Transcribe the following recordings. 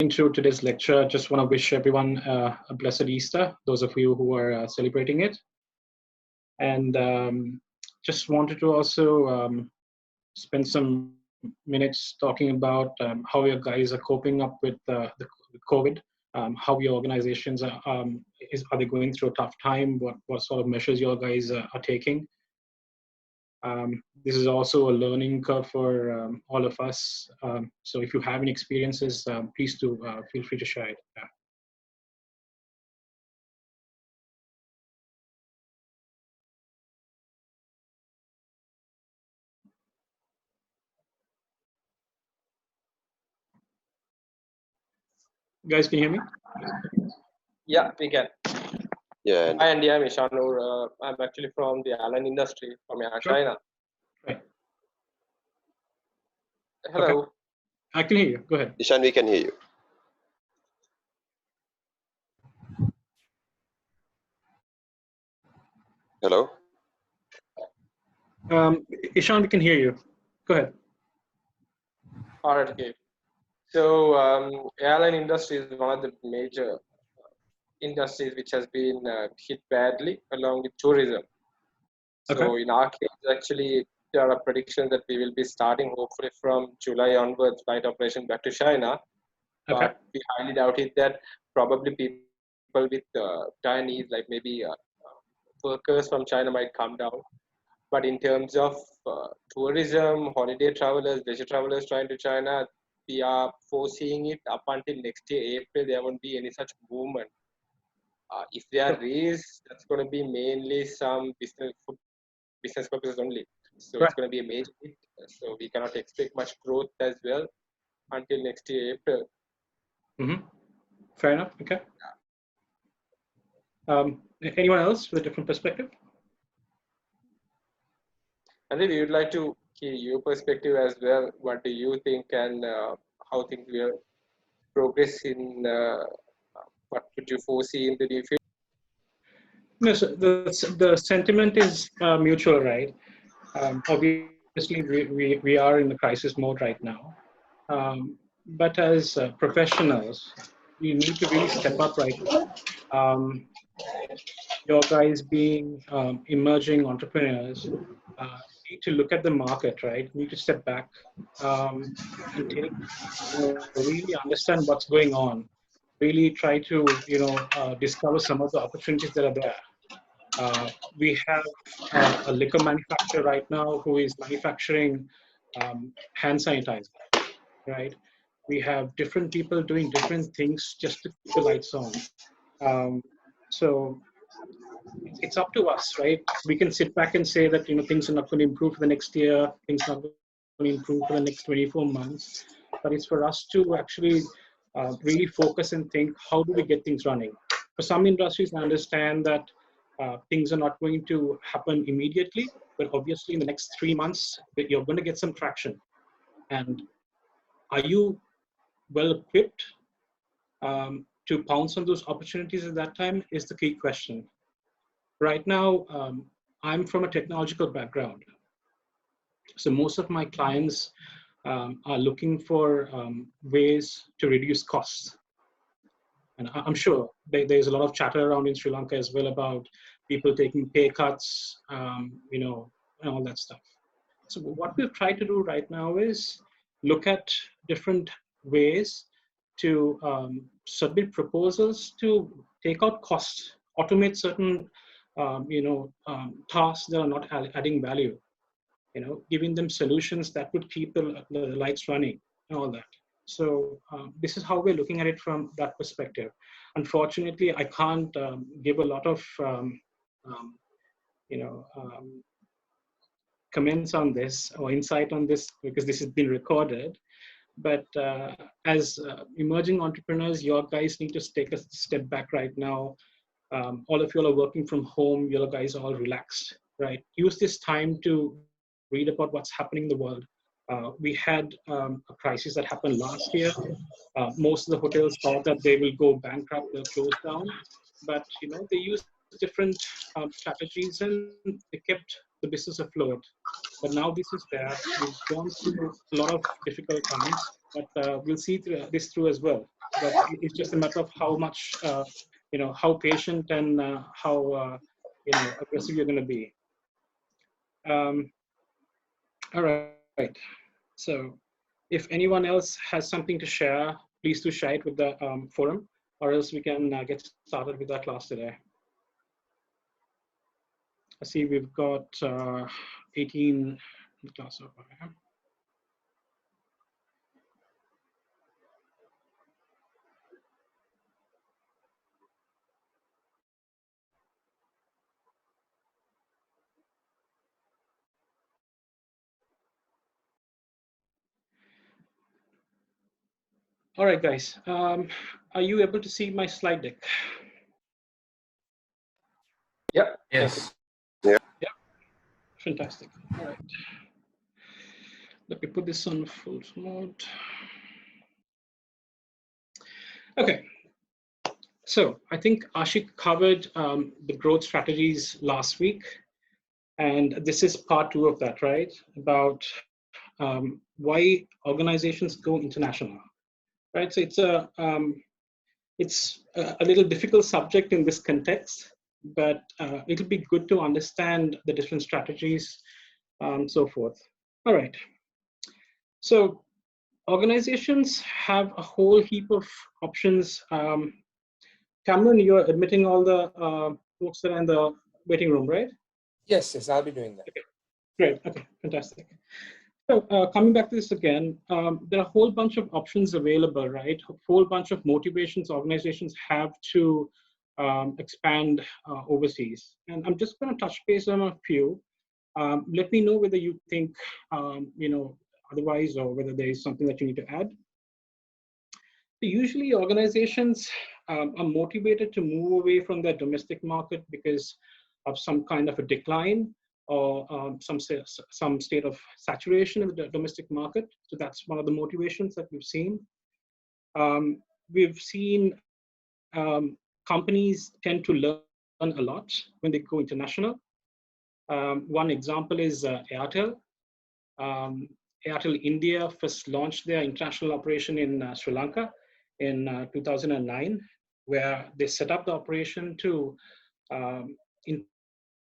through today's lecture. Just want to wish everyone a blessed Easter, those of you who are celebrating it. And just wanted to also spend some minutes talking about how your guys are coping up with the COVID, how your organizations are they going through a tough time, what sort of measures your guys are taking. This is also a learning curve for all of us. So if you have any experiences, please do feel free to share it. Yeah. Guys, can you hear me? Yeah, we can. Yeah. Hi, Andy. I'm Ishanur. I'm actually from the airline industry from China. Right. Hello. Okay. I can hear you. Go ahead. Ishan, we can hear you. Hello? Ishan, we can hear you. Go ahead. All right, okay. So, airline industry is one of the major industries which has been hit badly along with tourism. Okay. So, in our case, actually, there are predictions that we will be starting hopefully from July onwards flight operation back to China. Okay. But we highly doubt it that probably people with Chinese, like maybe workers from China might come down. But in terms of tourism, holiday travelers, leisure travelers trying to China, we are foreseeing it up until next year, April, there won't be any such movement. If there is, that's going to be mainly some business purposes only. So Right. it's going to be a major hit. So we cannot expect much growth as well until next year, April. Mm-hmm. Fair enough. Okay. Anyone else with a different perspective? And then we would like to hear your perspective as well. What do you think and how things will progress in what would you foresee in the near future? No, so the sentiment is mutual, right? Obviously, we are in the crisis mode right now. But as professionals, you need to really step up right now. Your guys being emerging entrepreneurs need to look at the market, right? You need to step back and take, really understand what's going on. Really try to, discover some of the opportunities that are there. We have a liquor manufacturer right now who is manufacturing hand sanitizer, right? We have different people doing different things just to keep the lights on. So it's up to us, right? We can sit back and say that things are not going to improve for the next year, things are not going to improve for the next 24 months, but it's for us to actually really focus and think, how do we get things running? For some industries, I understand that things are not going to happen immediately, but obviously in the next 3 months, you're going to get some traction. And are you well equipped to pounce on those opportunities at that time is the key question. Right now, I'm from a technological background. So most of my clients are looking for ways to reduce costs. And I'm sure there's a lot of chatter around in Sri Lanka as well about people taking pay cuts, and all that stuff. So what we've tried to do right now is look at different ways to submit proposals to take out costs, automate certain tasks that are not adding value, giving them solutions that would keep the lights running and all that. So this is how we're looking at it from that perspective. Unfortunately, I can't give a lot of comments on this or insight on this because this has been recorded. But as emerging entrepreneurs, your guys need to take a step back right now. All of you are working from home. You guys are all relaxed, right? Use this time to read about what's happening in the world. We had a crisis that happened last year. Most of the hotels thought that they will go bankrupt, they'll close down. But they used different strategies and they kept the business afloat. But now this is there. We've gone through a lot of difficult times, but we'll see this through as well. but it's just a matter of how much, how patient and how aggressive you're going to be. All right. So if anyone else has something to share, please do share it with the forum, or else we can get started with our class today. I see we've got 18 in the class so far. All right, guys. Are you able to see my slide deck? Yeah. Yes. Yeah. Fantastic. All right. Let me put this on full mode. Okay. So I think Ashik covered the growth strategies last week, and this is part 2 of that, right? About why organizations go international, right? So it's a little difficult subject in this context, but it'll be good to understand the different strategies, so forth. All right. So organizations have a whole heap of options. Cameron, you're admitting all the folks that are in the waiting room, right? Yes, I'll be doing that. Okay, great. Okay, fantastic. So coming back to this again, there are a whole bunch of options available, right? A whole bunch of motivations organizations have to expand overseas. And I'm just going to touch base on a few. Let me know whether you think, otherwise, or whether there is something that you need to add. Usually organizations are motivated to move away from their domestic market because of some kind of a decline or some state of saturation in the domestic market. So that's one of the motivations that we've seen. We've seen companies tend to learn a lot when they go international. One example is Airtel. Airtel India first launched their international operation in Sri Lanka in 2009, where they set up the operation to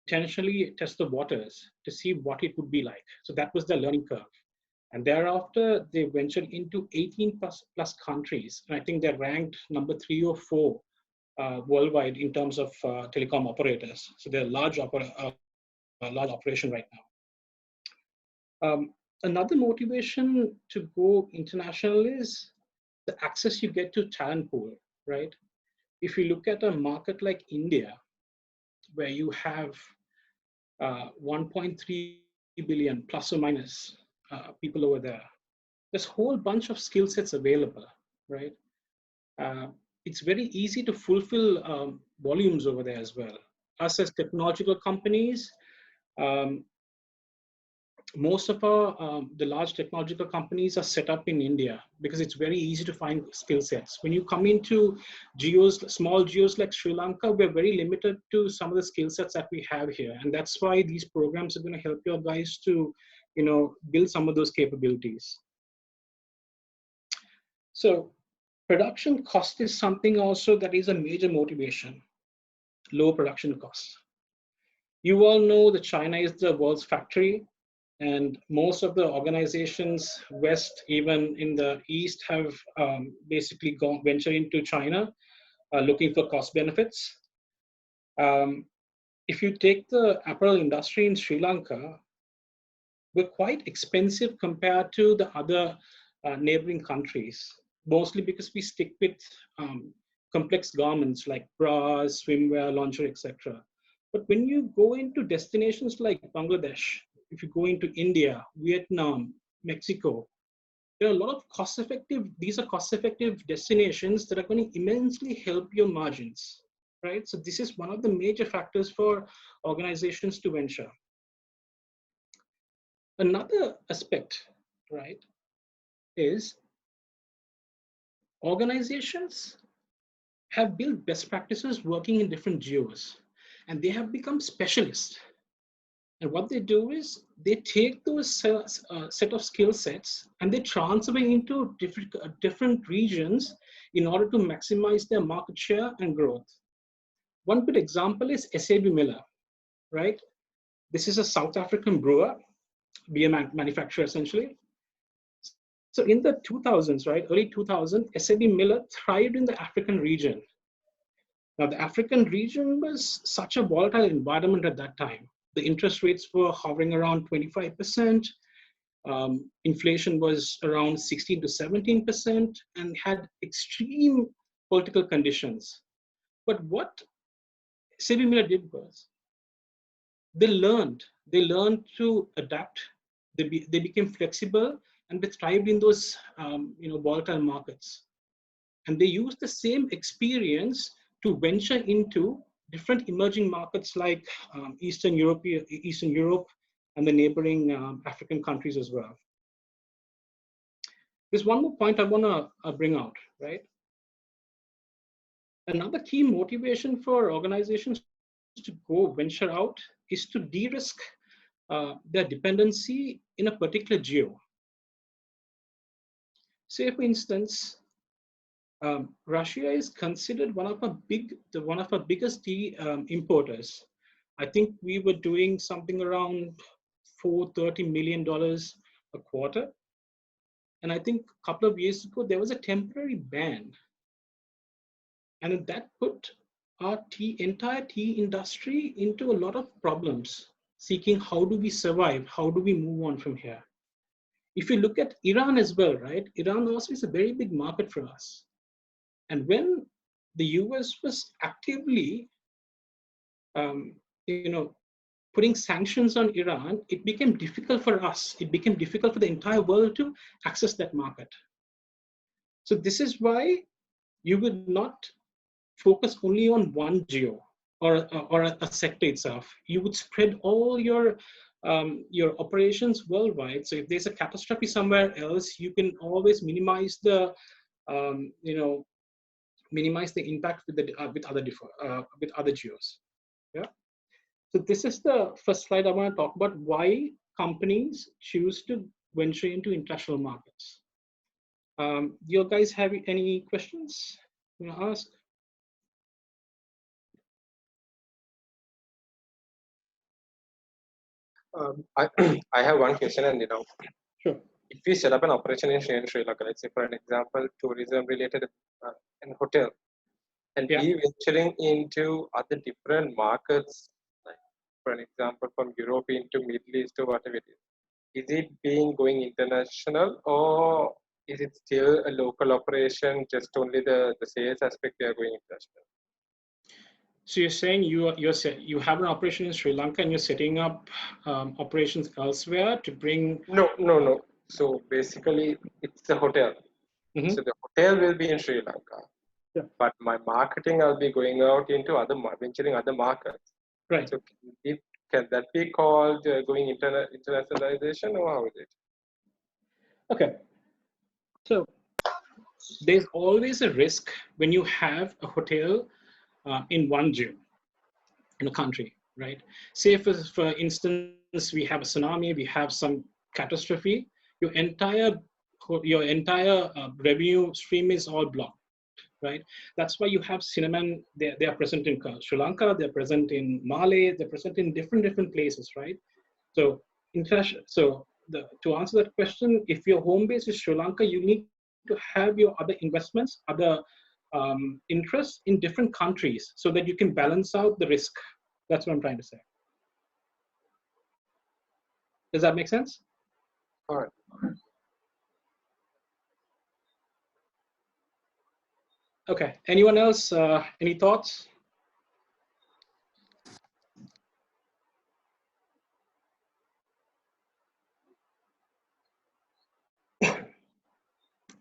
intentionally test the waters to see what it would be like. So that was the learning curve. And thereafter, they ventured into 18 plus countries. And I think they're ranked number 3 or 4 worldwide in terms of telecom operators. So they're a large operation right now. Another motivation to go international is the access you get to talent pool, right? If you look at a market like India, where you have 1.3 billion plus or minus people over there, there's a whole bunch of skill sets available, right? It's very easy to fulfill volumes over there as well. Us as technological companies, most of the large technological companies are set up in India because it's very easy to find skill sets. When you come into small geos like Sri Lanka, we're very limited to some of the skill sets that we have here. And that's why these programs are going to help your guys to, build some of those capabilities. So production cost is something also that is a major motivation, low production costs. You all know that China is the world's factory. And most of the organizations, West, even in the East, have basically ventured into China looking for cost benefits. If you take the apparel industry in Sri Lanka, we're quite expensive compared to the other neighboring countries, mostly because we stick with complex garments like bras, swimwear, lingerie, etc. But when you go into destinations like Bangladesh, if you go into India, Vietnam, Mexico, there are a lot of these are cost-effective destinations that are going to immensely help your margins, right? So this is one of the major factors for organizations to venture. Another aspect, right, is organizations have built best practices working in different geos, and they have become specialists. And what they do is they take those set of skill sets and they transfer into different regions in order to maximize their market share and growth. One good example is SAB Miller, right? This is a South African brewer, beer manufacturer essentially. So in the 2000s, right, early 2000s, SAB Miller thrived in the African region. Now the African region was such a volatile environment at that time. The interest rates were hovering around 25%. Inflation was around 16 to 17% and had extreme political conditions. But what SAB Miller did was they learned to adapt. They became flexible and they thrived in those volatile markets. And they used the same experience to venture into different emerging markets like Eastern Europe and the neighboring African countries as well. There's one more point I want to bring out, right? Another key motivation for organizations to go venture out is to de-risk their dependency in a particular geo. Say, for instance, Russia is considered one of our biggest tea importers. I think we were doing something around $430 million a quarter. And I think a couple of years ago, there was a temporary ban. And that put our entire tea industry into a lot of problems, seeking how do we survive? How do we move on from here? If you look at Iran as well, right? Iran also is a very big market for us. And when the US was actively, putting sanctions on Iran, it became difficult for us. It became difficult for the entire world to access that market. So this is why you would not focus only on one geo or a sector itself. You would spread all your operations worldwide. So if there's a catastrophe somewhere else, you can always minimize the impact with other geos. Yeah. So this is the first slide I want to talk about, why companies choose to venture into international markets. Do you guys have any questions you want to ask? I have one question, and Sure. if we set up an operation in Sri Lanka, let's say for an example, tourism related in hotel, and we venturing into other different markets, like for an example from Europe into Middle East or whatever it is it being going international, or is it still a local operation, just only the sales aspect they are going international? So you're saying you have an operation in Sri Lanka and you're setting up operations elsewhere to bring? No. So basically, it's a hotel. Mm-hmm. So the hotel will be in Sri Lanka. Yeah. But my marketing, I'll be going out into venturing other markets. Right. So can that be called going internationalization, or how is it? Okay. So there's always a risk when you have a hotel in one geo in a country, right? Say for instance, we have a tsunami, we have some catastrophe, your entire revenue stream is all blocked, right? That's why you have Cinnamon. They are present in Sri Lanka, they're present in Mali, they're present in different places, right? So to answer that question, if your home base is Sri Lanka, you need to have your other investments, other interests in different countries so that you can balance out the risk. That's what I'm trying to say. Does that make sense? All right. Okay. Anyone else? Any thoughts?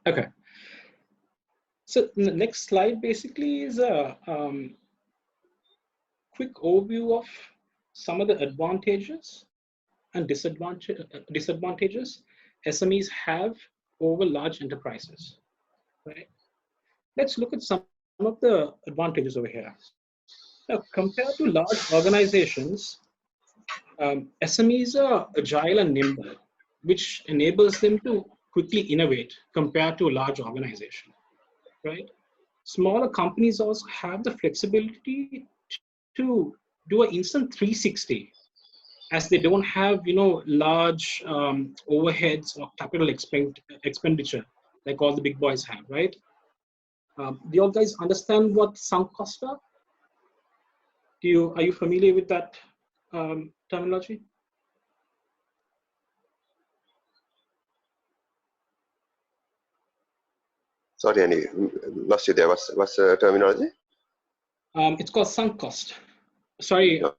Okay. So the next slide basically is a quick overview of some of the advantages and disadvantages SMEs have over large enterprises, right? Let's look at some of the advantages over here. Now, compared to large organizations, SMEs are agile and nimble, which enables them to quickly innovate compared to a large organization, right? Smaller companies also have the flexibility to do an instant 360, as they don't have large overheads or capital expenditure like all the big boys have, right? Do you all guys understand what sunk costs are? Are you familiar with that terminology? Sorry, Annie, lost you there. What's the terminology? It's called sunk cost. Sorry, No.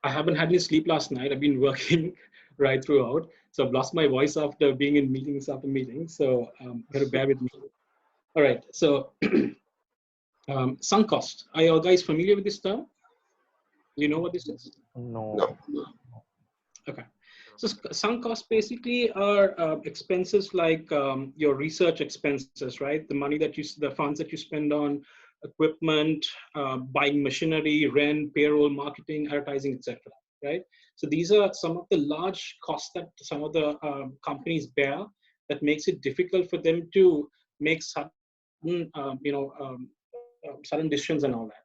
I haven't had any sleep last night. I've been working right throughout, so I've lost my voice after being in meetings after meetings. So gotta bear with me. All right. So sunk cost. Are you guys familiar with this term? Do you know what this is? No. Okay. So sunk costs basically are expenses like your research expenses, right? The funds that you spend on equipment, buying machinery, rent, payroll, marketing, advertising, etc. Right? So these are some of the large costs that some of the companies bear that makes it difficult for them to make sudden decisions and all that.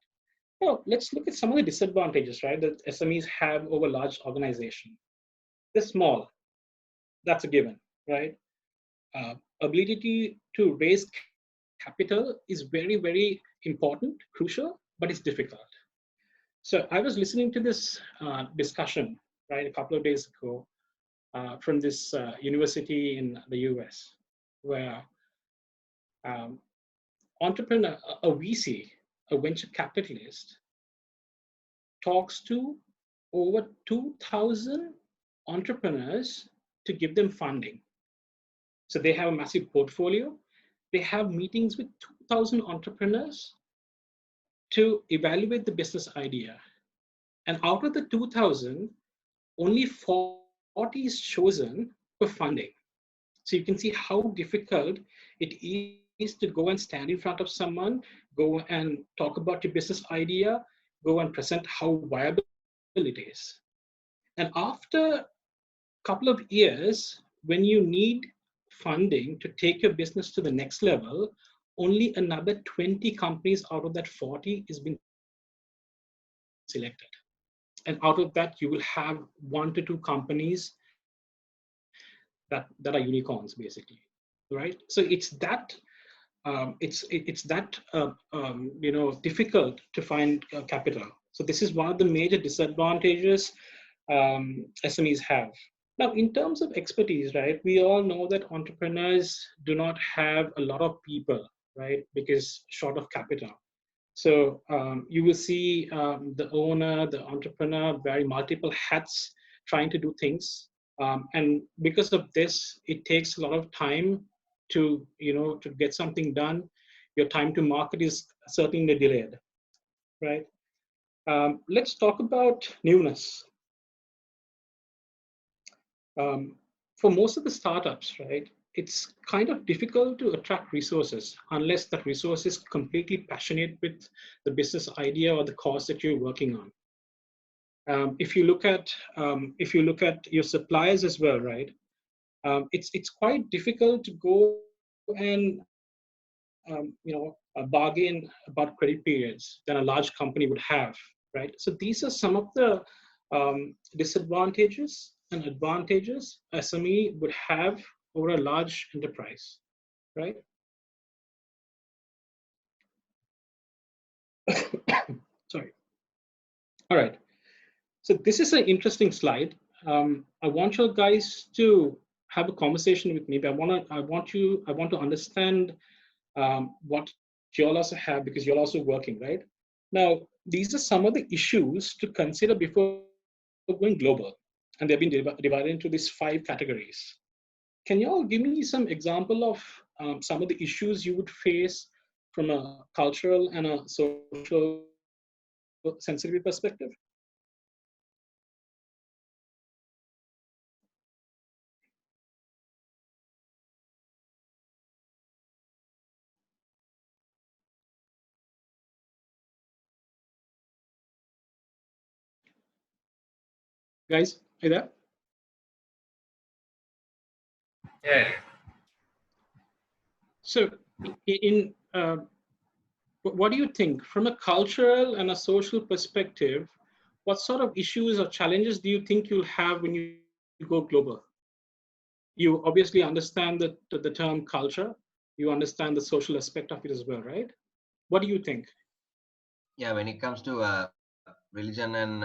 Well, let's look at some of the disadvantages, right, that SMEs have over large organizations. They're small. That's a given, right? Ability to raise capital is very, very important, crucial, but it's difficult. So I was listening to this discussion, right, a couple of days ago from this university in the US, where um, entrepreneur, a VC, a venture capitalist, talks to over 2,000 entrepreneurs to give them funding. So they have a massive portfolio. They have meetings with 2,000 entrepreneurs to evaluate the business idea. And out of the 2,000, only 40 is chosen for funding. So you can see how difficult it is to go and stand in front of someone, go and talk about your business idea, go and present how viable it is. And after a couple of years, when you need funding to take your business to the next level, only another 20 companies out of that 40 is being selected. And out of that, you will have 1 to 2 companies that are unicorns, basically, right? So it's that difficult to find capital. So this is one of the major disadvantages SMEs have. Now, in terms of expertise, right, we all know that entrepreneurs do not have a lot of people, right, because short of capital. So you will see the owner, the entrepreneur, wearing multiple hats, trying to do things. And because of this, it takes a lot of time to get something done. Your time to market is certainly delayed, right? Let's talk about newness. For most of the startups, right, it's kind of difficult to attract resources unless that resource is completely passionate with the business idea or the cause that you're working on. If you look at your suppliers as well, right, it's quite difficult to go and bargain about credit periods than a large company would have, right? So these are some of the disadvantages and advantages SME would have over a large enterprise, right? Sorry. All right. So this is an interesting slide. I want you guys to have a conversation with me. But I want to understand what you all also have, because you're also working, right? Now, these are some of the issues to consider before going global, and they've been divided into these 5 categories. Can you all give me some example of some of the issues you would face from a cultural and a social sensitivity perspective? Guys, are you there? Yeah. So, what do you think from a cultural and a social perspective? What sort of issues or challenges do you think you'll have when you go global? You obviously understand the term culture. You understand the social aspect of it as well, right? What do you think? Yeah, when it comes to religion and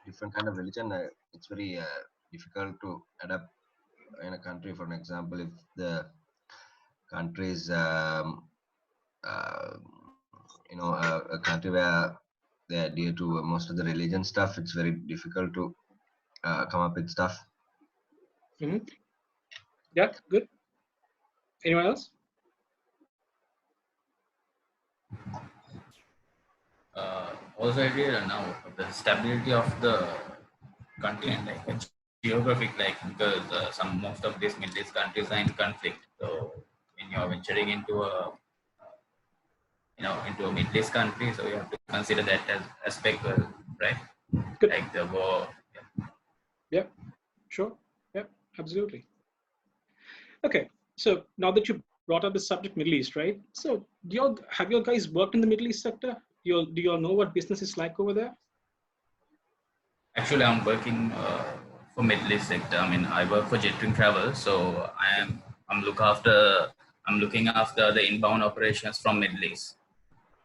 different kind of religion, it's very difficult to adapt in a country. For an example, if the country is a country where they adhere to most of the religion stuff, it's very difficult to come up with stuff. Mm-hmm. Yeah, good. Anyone else? Also, I did now the stability of the continent, like geographic, like because most of these Middle East countries are in conflict. So when you are venturing into a into a Middle East country, so you have to consider that as aspect, well, right? Good. Like the war. Yeah, sure. Yeah, absolutely. Okay, so now that you brought up the subject Middle East, right? So have you guys worked in the Middle East sector? Do you all know what business is like over there? Actually, I'm working for Middle East sector. I mean, I work for Jet Travel, so I'm looking after the inbound operations from Middle East.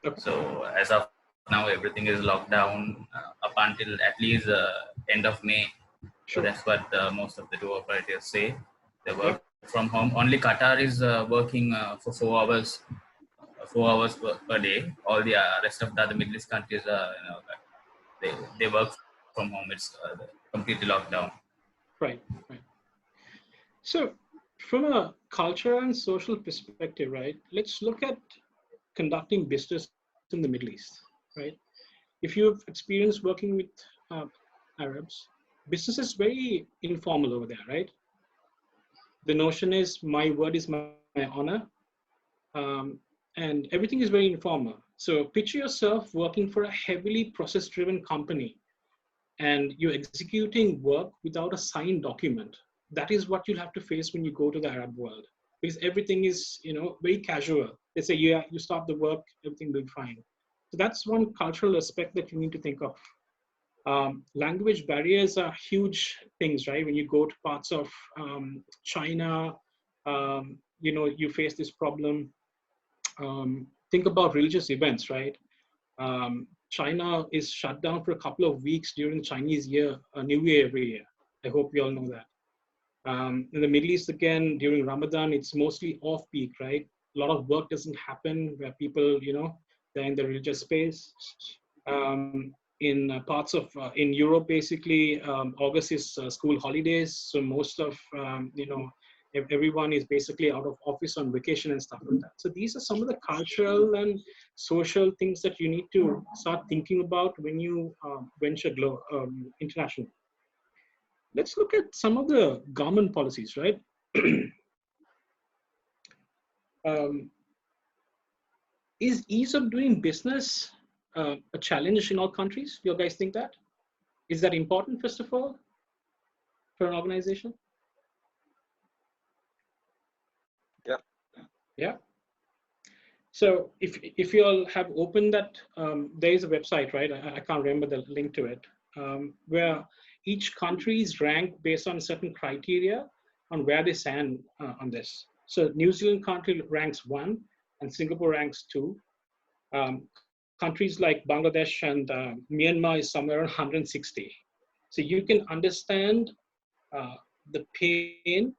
Okay. So as of now, everything is locked down up until at least end of May. Sure. So that's what most of the tour operators say. They work from home. Only Qatar is working for 4 hours per day. All the rest of the other Middle East countries, they work from home. It's completely locked down. Right. So from a cultural and social perspective, right, let's look at conducting business in the Middle East, right? If you've experienced working with Arabs, business is very informal over there, right? The notion is my word is my honor, and everything is very informal. So picture yourself working for a heavily process-driven company and you're executing work without a signed document. That is what you'll have to face when you go to the Arab world, because everything is, very casual. They say, yeah, you stop the work, everything will be fine. So that's one cultural aspect that you need to think of. Language barriers are huge things, right? When you go to parts of China, you face this problem. Think about religious events, right? China is shut down for a couple of weeks during the Chinese New Year every year. I hope you all know that. In the Middle East, again, during Ramadan, it's mostly off-peak, right? A lot of work doesn't happen where people, they're in the religious space. In parts of, in Europe, basically, August is school holidays. So most of, everyone is basically out of office on vacation and stuff like that. So these are some of the cultural and social things that you need to start thinking about when you venture international. Let's look at some of the government policies, right? Is ease of doing business a challenge in all countries? Do you guys think that? Is that important, first of all, for an organization? Yeah. Yeah. So if you all have opened that, there is a website, right? I can't remember the link to it, where each country is ranked based on certain criteria on where they stand on this. So New Zealand country ranks 1 and Singapore ranks 2. Countries like Bangladesh and Myanmar is somewhere around 160. So you can understand the pain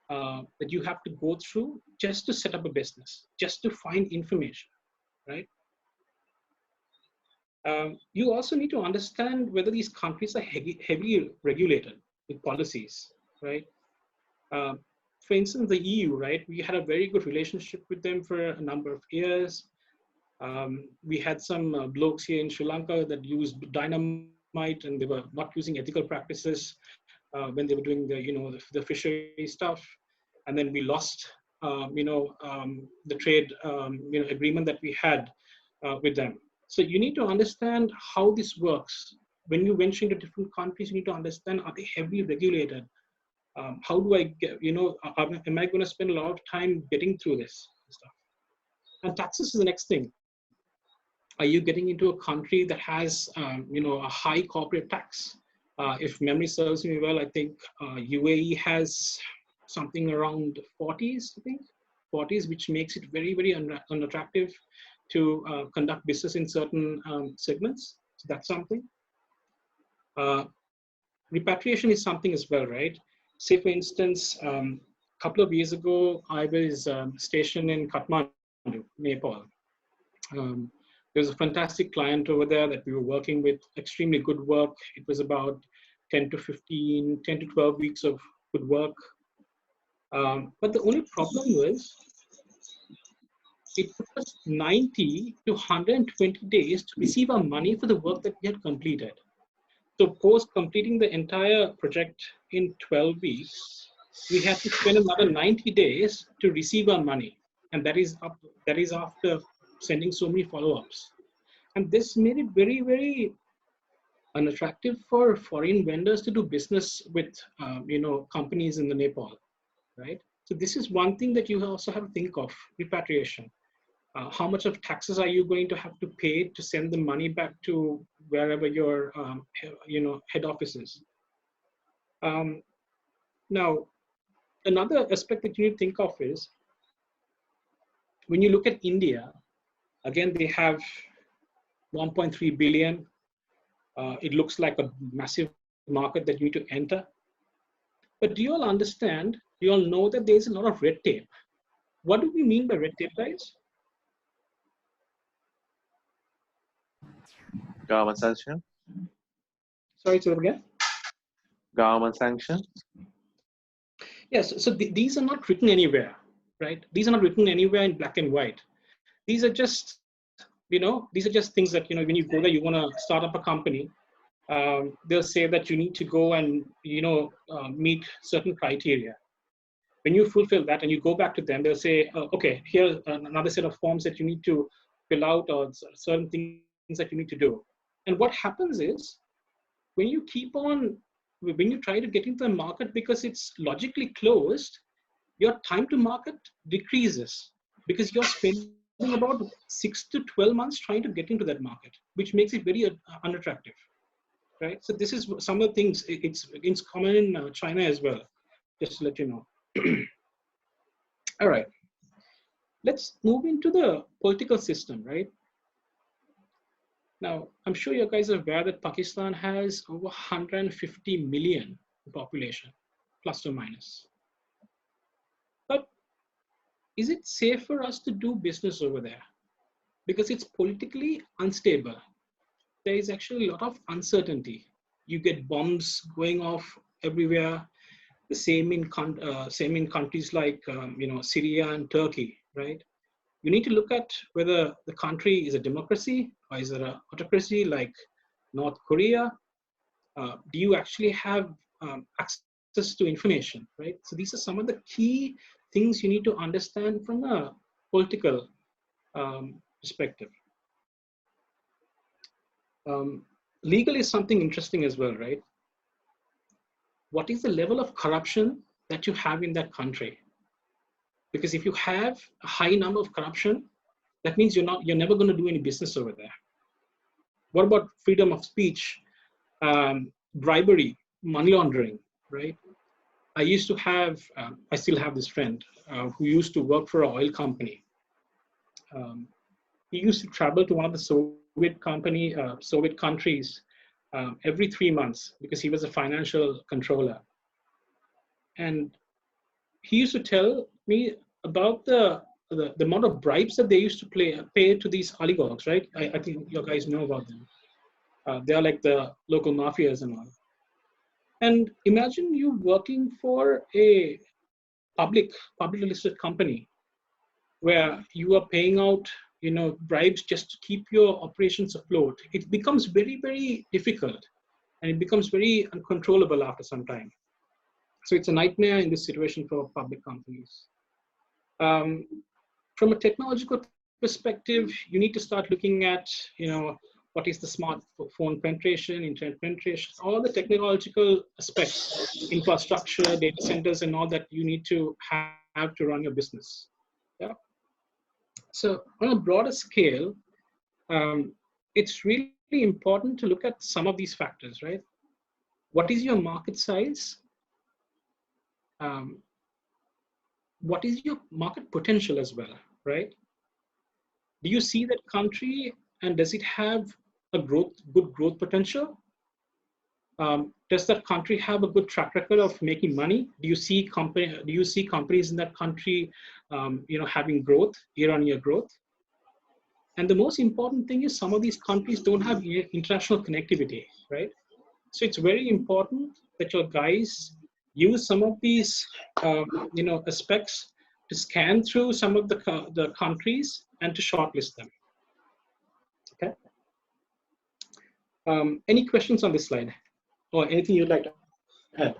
that you have to go through just to set up a business, just to find information, right? You also need to understand whether these countries are heavily regulated with policies, right? For instance, the EU, right? We had a very good relationship with them for a number of years. We had some blokes here in Sri Lanka that used dynamite and they were not using ethical practices when they were doing the fishery stuff. And then we lost, the trade, agreement that we had with them. So you need to understand how this works when you venture into different countries, you need to understand, are they heavily regulated? How do I get, am I going to spend a lot of time getting through this stuff? And taxes is the next thing. Are you getting into a country that has, a high corporate tax? If memory serves me well, I think UAE has something around 40s, I think, 40s, which makes it very, very unattractive to conduct business in certain segments. So that's something. Repatriation is something as well, right? Say, for instance, a couple of years ago, I was stationed in Kathmandu, Nepal. There was a fantastic client over there that we were working with, extremely good work. It was about 10 to 12 weeks of good work. But the only problem was it took us 90 to 120 days to receive our money for the work that we had completed. So post completing the entire project in 12 weeks, we had to spend another 90 days to receive our money. And that is after sending so many follow-ups. And this made it very, very unattractive for foreign vendors to do business with, companies in the Nepal, right? So this is one thing that you also have to think of, repatriation. How much of taxes are you going to have to pay to send the money back to wherever your, head office is? Now, another aspect that you need to think of is, when you look at India, again, they have 1.3 billion. It looks like a massive market that you need to enter. But do you all understand, do you all know that there's a lot of red tape? What do we mean by red tape, guys? Government sanction. Sorry, say that again. Government sanction. Yes, so these are not written anywhere, right? These are not written anywhere in black and white. These are just, these are just things that, when you go there, you want to start up a company. They'll say that you need to go and, meet certain criteria. When you fulfill that and you go back to them, they'll say, okay, here's another set of forms that you need to fill out, or certain things that you need to do. And what happens is, when you try to get into the market because it's logically closed, your time to market decreases because you're spending about 6 to 12 months trying to get into that market, which makes it very unattractive, right? So this is some of the things, it's common in China as well, just to let you know. All right, let's move into the political system, right? Now, I'm sure you guys are aware that Pakistan has over 150 million population, plus or minus. But is it safe for us to do business over there? Because it's politically unstable. There is actually a lot of uncertainty. You get bombs going off everywhere. The same in countries like Syria and Turkey, right? You need to look at whether the country is a democracy or is it an autocracy like North Korea. Do you actually have access to information, right? So these are some of the key things you need to understand from a political perspective. Legal is something interesting as well, right? What is the level of corruption that you have in that country? Because if you have a high number of corruption, that means you're never going to do any business over there. What about freedom of speech, bribery, money laundering, right? I used to have, I still have this friend who used to work for an oil company. He used to travel to one of the Soviet countries every 3 months because he was a financial controller. And he used to tell me about the amount of bribes that they used to pay to these oligarchs, right? I think you guys know about them. They are like the local mafias and all. And imagine you working for a publicly listed company where you are paying out, bribes just to keep your operations afloat. It becomes very, very difficult, and it becomes very uncontrollable after some time. So it's a nightmare in this situation for public companies. From a technological perspective, you need to start looking at, what is the smartphone penetration, internet penetration, all the technological aspects, infrastructure, data centers, and all that you need to have to run your business. Yeah. So on a broader scale, it's really important to look at some of these factors, right? What is your market size? What is your market potential as well, right? Do you see that country and does it have a good growth potential? Does that country have a good track record of making money? Do you see companies in that country, having growth, year-on-year growth? And the most important thing is some of these countries don't have international connectivity, right? So it's very important that your guys use some of these, aspects to scan through some of the countries and to shortlist them. Okay. Any questions on this slide, or anything you'd like to add?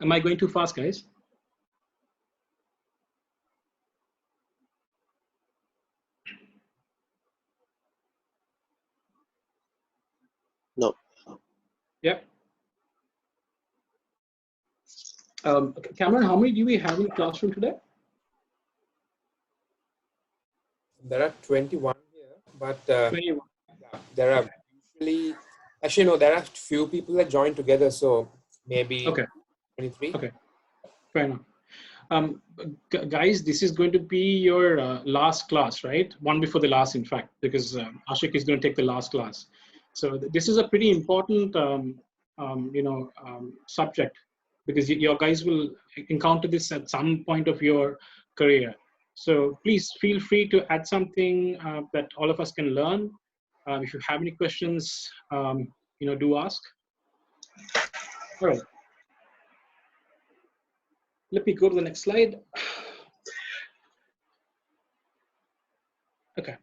Am I going too fast, guys? No. Yep. Cameron, how many do we have in the classroom today? There are 21 here, but 21. yeah, there are usually, actually no, there are few people that join together, so maybe Okay. 23. Okay. Fair enough. Guys, this is going to be your last class, right? One before the last, in fact, because Ashik is going to take the last class. So this is a pretty important, subject, because your guys will encounter this at some point of your career. So please feel free to add something that all of us can learn. If you have any questions, do ask. All right. Let me go to the next slide. Okay.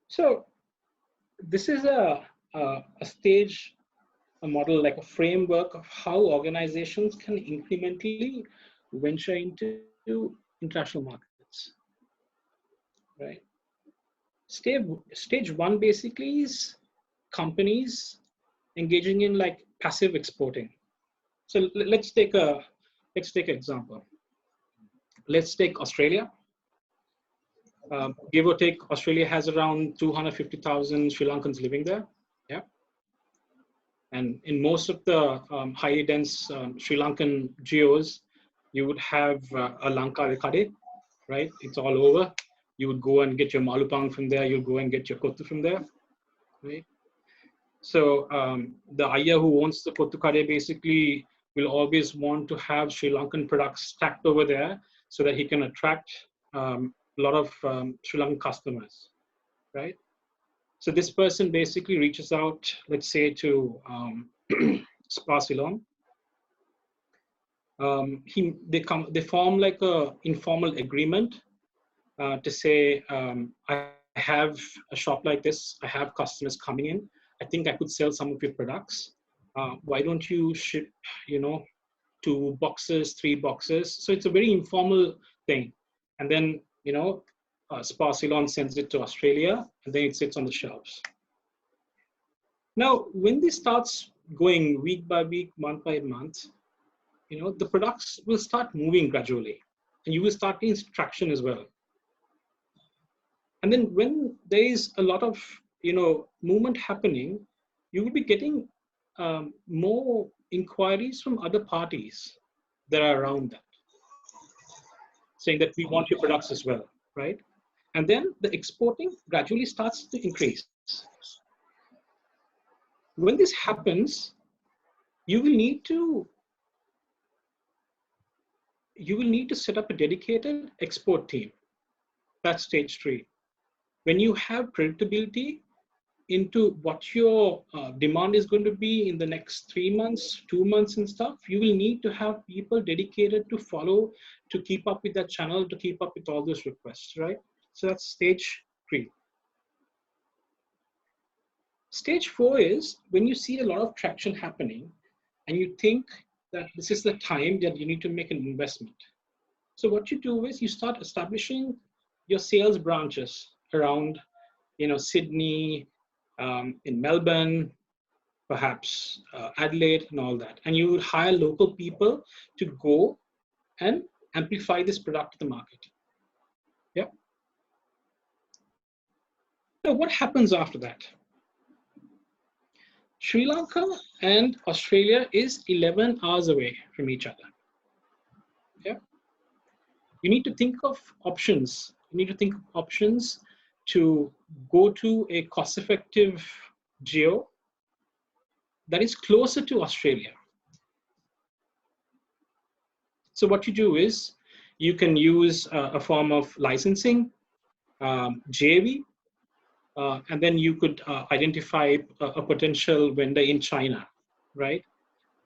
So this is a stage, a model, like a framework of how organizations can incrementally venture into international markets, right? Stage one basically is companies engaging in like passive exporting. So let's take an example. Let's take Australia. Give or take, Australia has around 250,000 Sri Lankans living there. Yeah. And in most of the highly dense Sri Lankan geos, you would have a Lanka Rekade, right? It's all over. You would go and get your Malupang from there. You'll go and get your Kottu from there, right? So the Ayya who owns the Kottu Kade basically will always want to have Sri Lankan products stacked over there so that he can attract a lot of Sri Lankan customers, right? So this person basically reaches out, let's say, to Spa Ceylon. They form like a informal agreement to say, I have a shop like this. I have customers coming in. I think I could sell some of your products. Why don't you ship, 2 boxes, 3 boxes? So it's a very informal thing. And then, Spa Ceylon sends it to Australia, and then it sits on the shelves. Now, when this starts going week by week, month by month, the products will start moving gradually, and you will start getting traction as well. And then when there is a lot of, movement happening, you will be getting more inquiries from other parties that are around that, saying that we want your products as well, right? And then the exporting gradually starts to increase. When this happens, you will need to set up a dedicated export team. That's stage 3. When you have predictability into what your demand is going to be in the next 3 months, 2 months and stuff, you will need to have people dedicated to follow, to keep up with that channel, to keep up with all those requests, right? So that's stage 3. Stage 4 is when you see a lot of traction happening and you think that this is the time that you need to make an investment. So what you do is you start establishing your sales branches around, Sydney, in Melbourne, perhaps Adelaide and all that. And you would hire local people to go and amplify this product to the market. Yeah. Now, what happens after that? Sri Lanka and Australia is 11 hours away from each other. Yeah. You need to think of options. You need to think of options to go to a cost-effective geo that is closer to Australia. So what you do is you can use a form of licensing, JV, and then you could identify a potential vendor in China, right?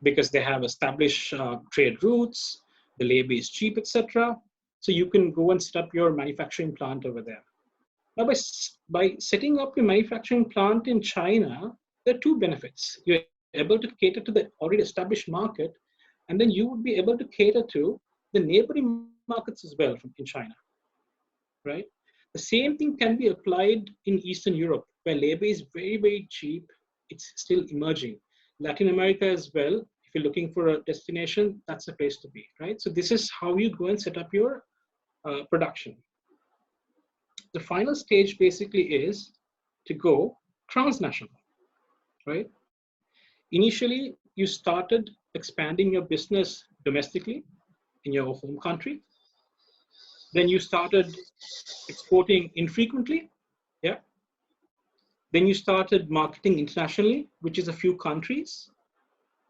Because they have established trade routes, the labor is cheap, etc. So you can go and set up your manufacturing plant over there. Now, by setting up your manufacturing plant in China, there are two benefits. You're able to cater to the already established market, and then you would be able to cater to the neighboring markets as well in China, right? The same thing can be applied in Eastern Europe, where labor is very, very cheap. It's still emerging. Latin America as well, if you're looking for a destination, that's the place to be, right? So this is how you go and set up your production. The final stage basically is to go transnational, right? Initially, you started expanding your business domestically in your home country. Then you started exporting infrequently, yeah. Then you started marketing internationally, which is a few countries.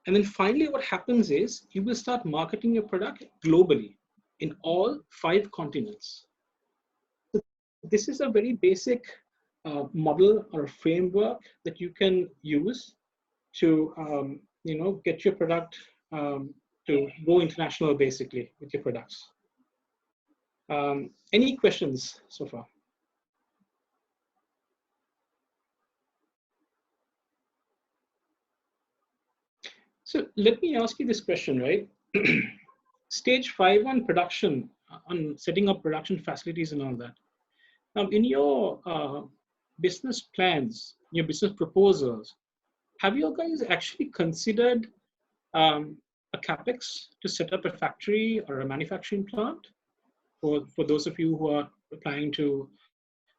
And then finally what happens is you will start marketing your product globally in all 5 continents. So this is a very basic model or framework that you can use to get your product to go international basically with your products. Any questions so far? So let me ask you this question, right? Stage 5 on production, on setting up production facilities and all that. Now, in your business plans, your business proposals, have you guys actually considered a capex to set up a factory or a manufacturing plant for those of you who are planning to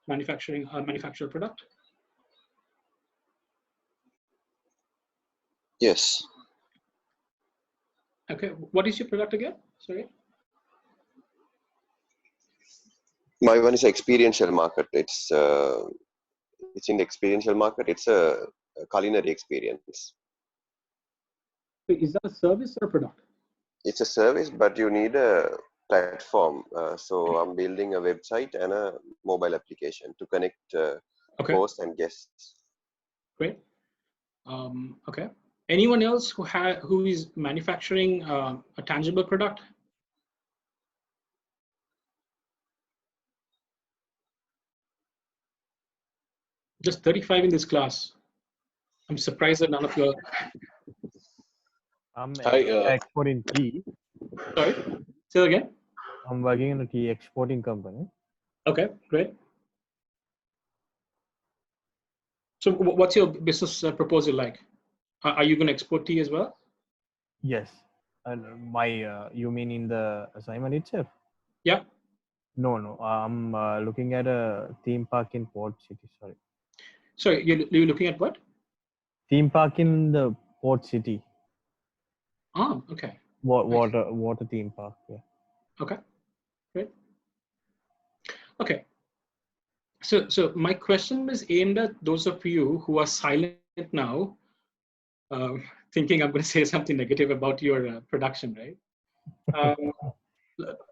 manufacture a product? Yes. Okay, what is your product again? Sorry. My one is experiential market. It's in the experiential market. It's a culinary experience. Is that a service or a product? It's a service, but you need a platform. So I'm building a website and a mobile application to connect hosts and guests. Great. Okay. Anyone else who is manufacturing a tangible product? Just 35 in this class. I'm surprised that none of you are. I'm exporting tea. Sorry, say that again. I'm working in a tea exporting company. Okay, great. So what's your business proposal like? Are you going to export tea as well? Yes. And you mean in the assignment itself? Yeah. No. I'm looking at a theme park in Port City. Sorry, you're looking at what? Theme park in the Port City. Oh, okay. Water theme park. Yeah. Okay, great. Okay. So my question was aimed at those of you who are silent now, thinking I'm going to say something negative about your production, right?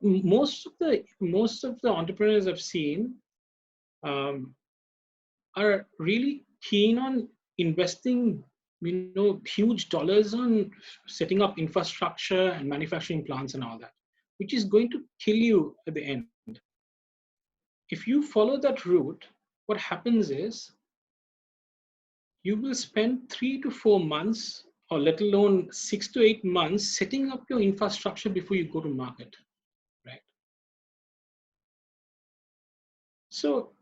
Most of the entrepreneurs I've seen are really keen on investing, huge dollars on setting up infrastructure and manufacturing plants and all that, which is going to kill you at the end. If you follow that route, what happens is you will spend 3 to 4 months or let alone 6 to 8 months setting up your infrastructure before you go to market, right? So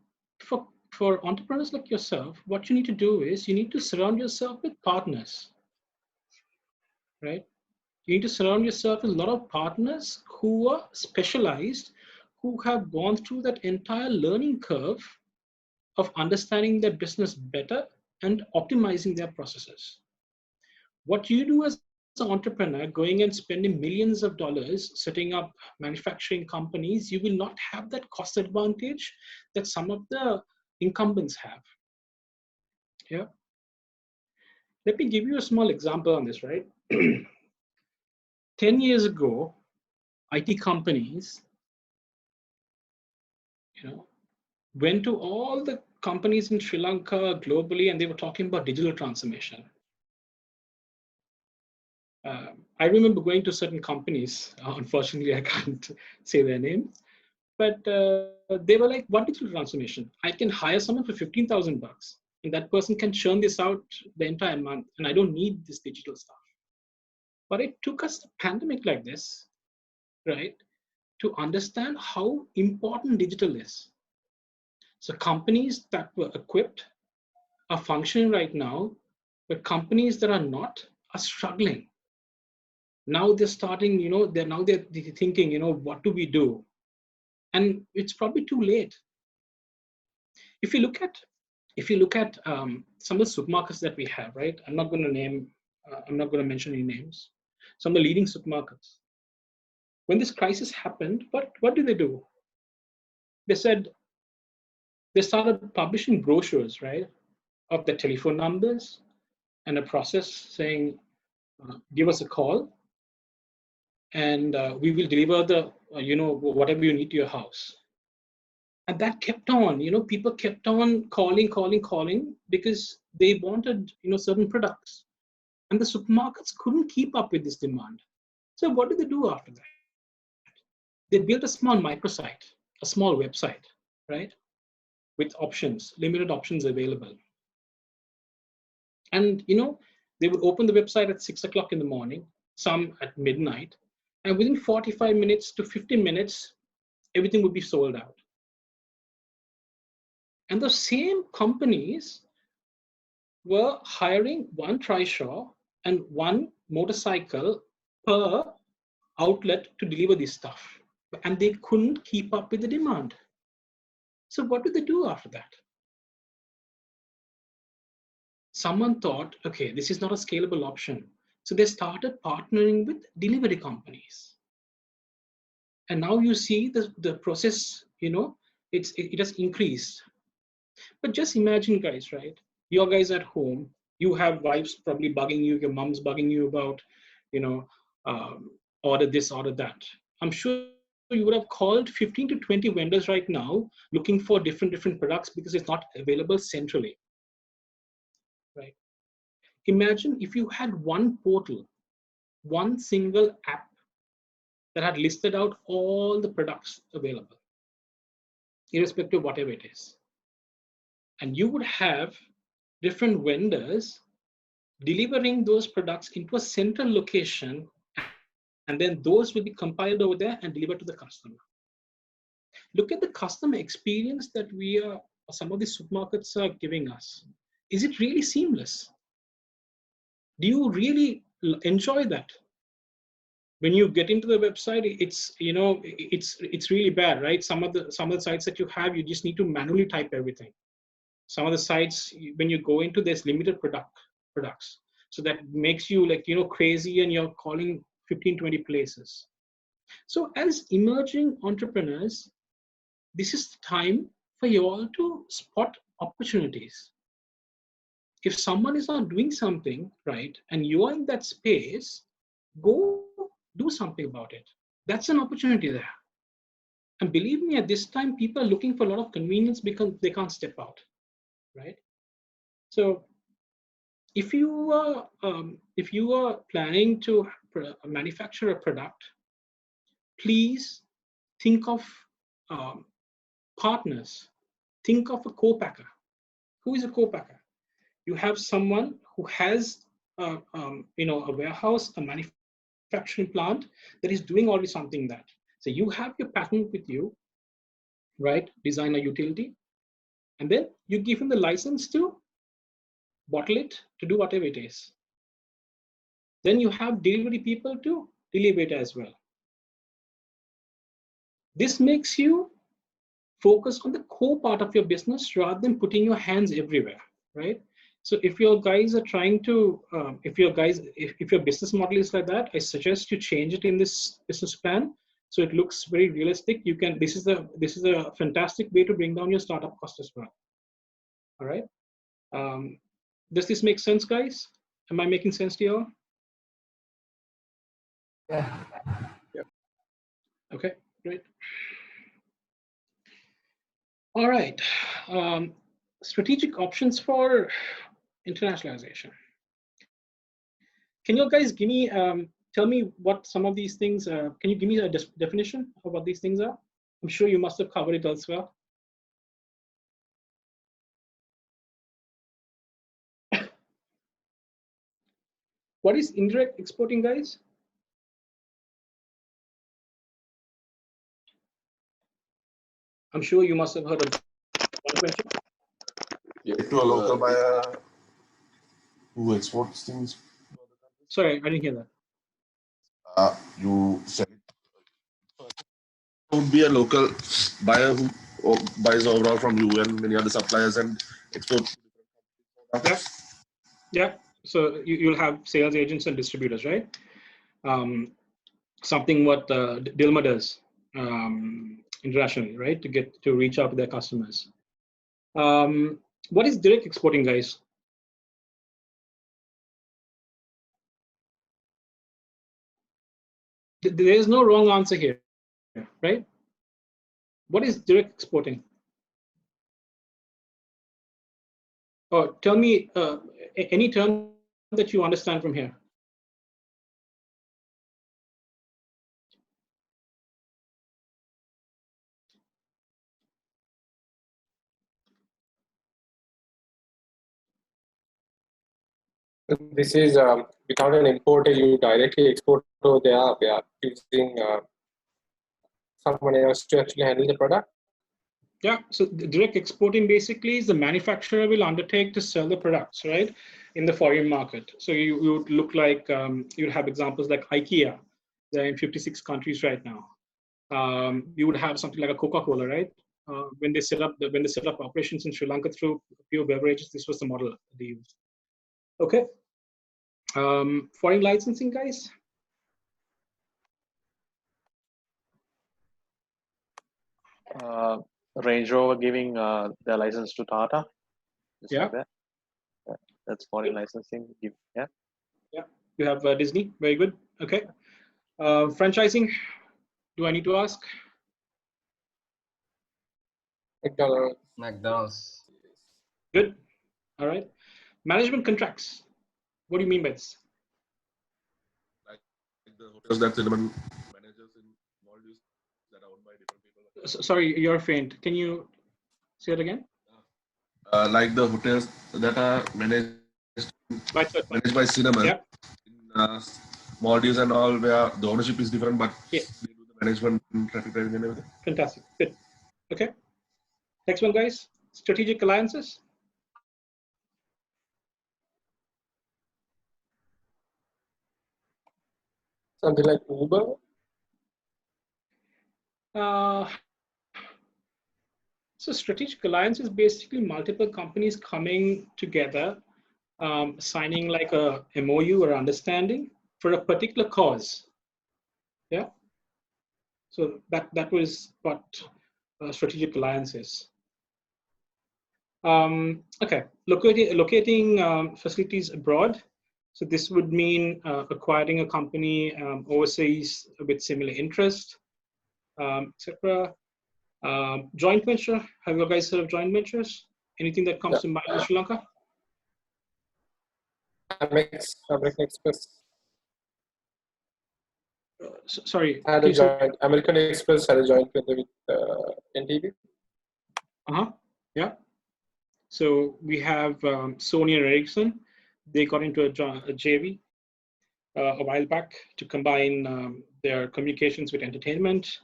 for entrepreneurs like yourself, what you need to do is you need to surround yourself with partners, right? You need to surround yourself with a lot of partners who are specialized, who have gone through that entire learning curve of understanding their business better and optimizing their processes. What you do as an entrepreneur, going and spending millions of dollars setting up manufacturing companies, you will not have that cost advantage that some of the incumbents have. Yeah. Let me give you a small example on this, right? 10 years ago, IT companies, went to all the companies in Sri Lanka globally, and they were talking about digital transformation. I remember going to certain companies. Unfortunately, I can't say their names, but they were like, "What digital transformation? I can hire someone for $15,000, and that person can churn this out the entire month, and I don't need this digital stuff." But it took us a pandemic like this, right, to understand how important digital is. So companies that were equipped are functioning right now, but companies that are not are struggling. Now they're starting, they're thinking, what do we do? And it's probably too late. If you look at some of the supermarkets that we have, right? I'm not going to mention any names. Some of the leading supermarkets. When this crisis happened, what did they do? They started publishing brochures, right, of the telephone numbers and a process saying, give us a call, and we will deliver the, whatever you need to your house. And that kept on, people kept on calling because they wanted, certain products. And the supermarkets couldn't keep up with this demand. So what did they do after that? They built a small microsite, a small website, right? With options, limited options available. And, they would open the website at 6 o'clock in the morning, some at midnight, and within 45 minutes to 50 minutes, everything would be sold out. And the same companies were hiring one trishaw and one motorcycle per outlet to deliver this stuff. And they couldn't keep up with the demand. So what did they do after that? Someone thought, okay, this is not a scalable option. So they started partnering with delivery companies. And now you see the process, it has increased. But just imagine, guys, right? Your guys at home, you have wives probably bugging you, your mom's bugging you about, order this, order that. I'm sure you would have called 15 to 20 vendors right now looking for different products because it's not available centrally, right? Imagine if you had one portal, one single app that had listed out all the products available, irrespective of whatever it is. And you would have different vendors delivering those products into a central location, and then those will be compiled over there and delivered to the customer. Look at the customer experience that some of these supermarkets are giving us. Is it really seamless? Do you really enjoy that? When you get into the website, it's really bad, right? Some of the sites that you have, you just need to manually type everything. Some of the sites, when you go into, there's limited products. So that makes you crazy, and you're calling 15, 20 places. So as emerging entrepreneurs, this is the time for you all to spot opportunities. If someone is not doing something right and you are in that space, go do something about it. That's an opportunity there. And believe me, at this time, people are looking for a lot of convenience because they can't step out, right? So if you are planning to manufacture a product, please think of partners. Think of a co-packer. Who is a co-packer? You have someone who has a warehouse, a manufacturing plant that is doing already something that. So you have your patent with you, right? Design a utility, and then you give him the license to bottle it, to do whatever it is. Then you have delivery people to deliver it as well. This makes you focus on the core part of your business rather than putting your hands everywhere, right? So if your guys are trying to, if your business model is like that, I suggest you change it in this business plan so it looks very realistic. You can. This is a fantastic way to bring down your startup cost as well. All right. Does this make sense, guys? Am I making sense to you all? Yeah. Okay, great. All right. Strategic options for internationalization. Can you guys give me, tell me what some of these things, can you give me a definition of what these things are? I'm sure you must have covered it elsewhere. What is indirect exporting, guys? I'm sure you must have heard of one question. Yeah, to a local buyer who exports things. Sorry, I didn't hear that. You sell it. Would be a local buyer who buys overall from you and many other suppliers and exports. Yeah. Yeah. So you'll have sales agents and distributors, right? Something what Dilma does internationally, right? To reach out to their customers. What is direct exporting, guys? There is no wrong answer here, right? What is direct exporting? Or tell me any term that you understand from here. This is without an importer, you directly export to they are using someone else to actually handle the product. Yeah, so the direct exporting basically is the manufacturer will undertake to sell the products, right, in the foreign market. So you would look like, you'd have examples like IKEA. They're in 56 countries right now. You would have something like a Coca-Cola, right? When they set up operations in Sri Lanka through pure beverages, this was the model they used. Okay. Foreign licensing, guys. Range Rover giving the license to Tata. Just Yeah. like that. Yeah. That's foreign licensing. Yeah. Yeah. You have Disney. Very good. Okay. Franchising. Do I need to ask? McDonald's. Good. All right. Management contracts. What do you mean by this? Like the hotels that cinnamon managers in Maldives that are owned by different people. Sorry, you're faint. Can you say it again? Like the hotels that are managed by cinnamon in Maldives and all, where the ownership is different, but they do the management, traffic driving, and everything. Fantastic. Good. Okay. Next one, guys. Strategic alliances. Something like Uber. So strategic alliance is basically multiple companies coming together, signing like a MOU or understanding for a particular cause. Yeah. So that was what strategic alliance is. Okay, locating facilities abroad. So this would mean acquiring a company overseas with similar interest, etc. Joint venture. Have you guys heard of joint ventures? Anything that comes to mind in Sri Lanka? American Express. Sorry. Had a joint. American Express had a joint venture with NTV. Yeah. So we have Sony and Ericsson. they got into a JV a while back to combine their communications with entertainment.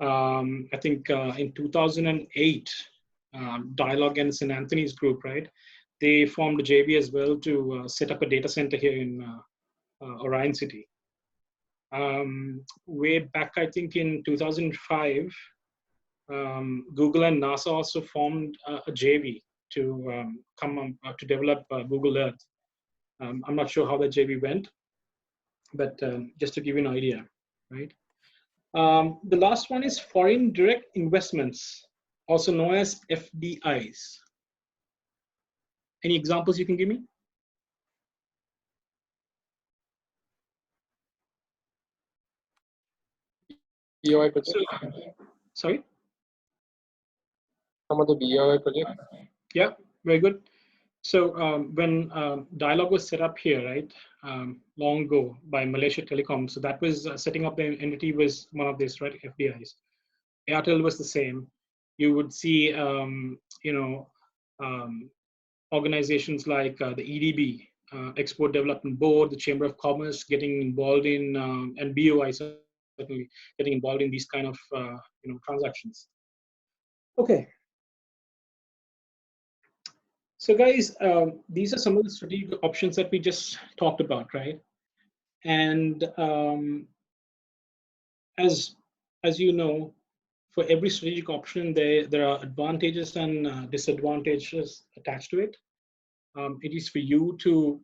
I think in 2008, Dialogue and St. Anthony's group, right? They formed a JV as well to set up a data center here in Arendtsz city. Way back, I think in 2005, Google and NASA also formed a JV to to develop Google Earth. I'm not sure how that JV went, but just to give you an idea, right? The last one is foreign direct investments, also known as FDIs. Any examples you can give me? BOI project. Sorry? Some of the BOI projects. Yeah, very good. So when Dialogue was set up here, right, long ago by Malaysia Telecom, so that was setting up the entity was one of these, right, FDIs. Airtel was the same. You would see, organizations like the EDB, Export Development Board, the Chamber of Commerce getting involved in, and BOI certainly getting involved in these kind of transactions. Okay. So guys, these are some of the strategic options that we just talked about, right? And as you know, for every strategic option, there are advantages and disadvantages attached to it. It is for you to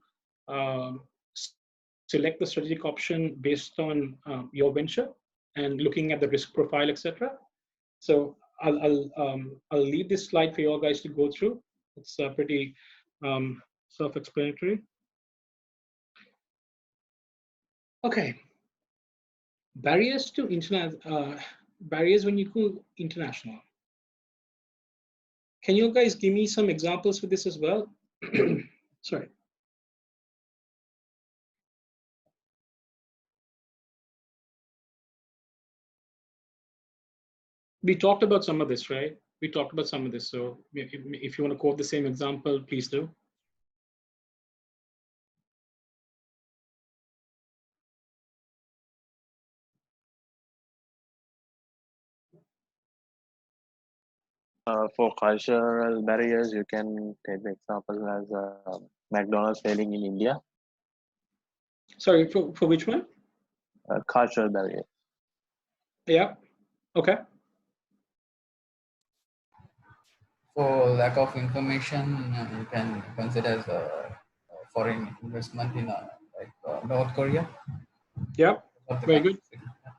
select the strategic option based on your venture and looking at the risk profile, etc. So I'll leave this slide for you all guys to go through. It's pretty self-explanatory. Okay. Barriers to barriers when you go international. Can you guys give me some examples for this as well? Sorry. We talked about some of this, right? We talked about some of this. So if you want to quote the same example, please do. For cultural barriers, you can take the example as McDonald's failing in India. Sorry, for which one? Cultural barrier. Yeah. Okay. For lack of information, you can consider as a foreign investment in North Korea. Yep. Very good.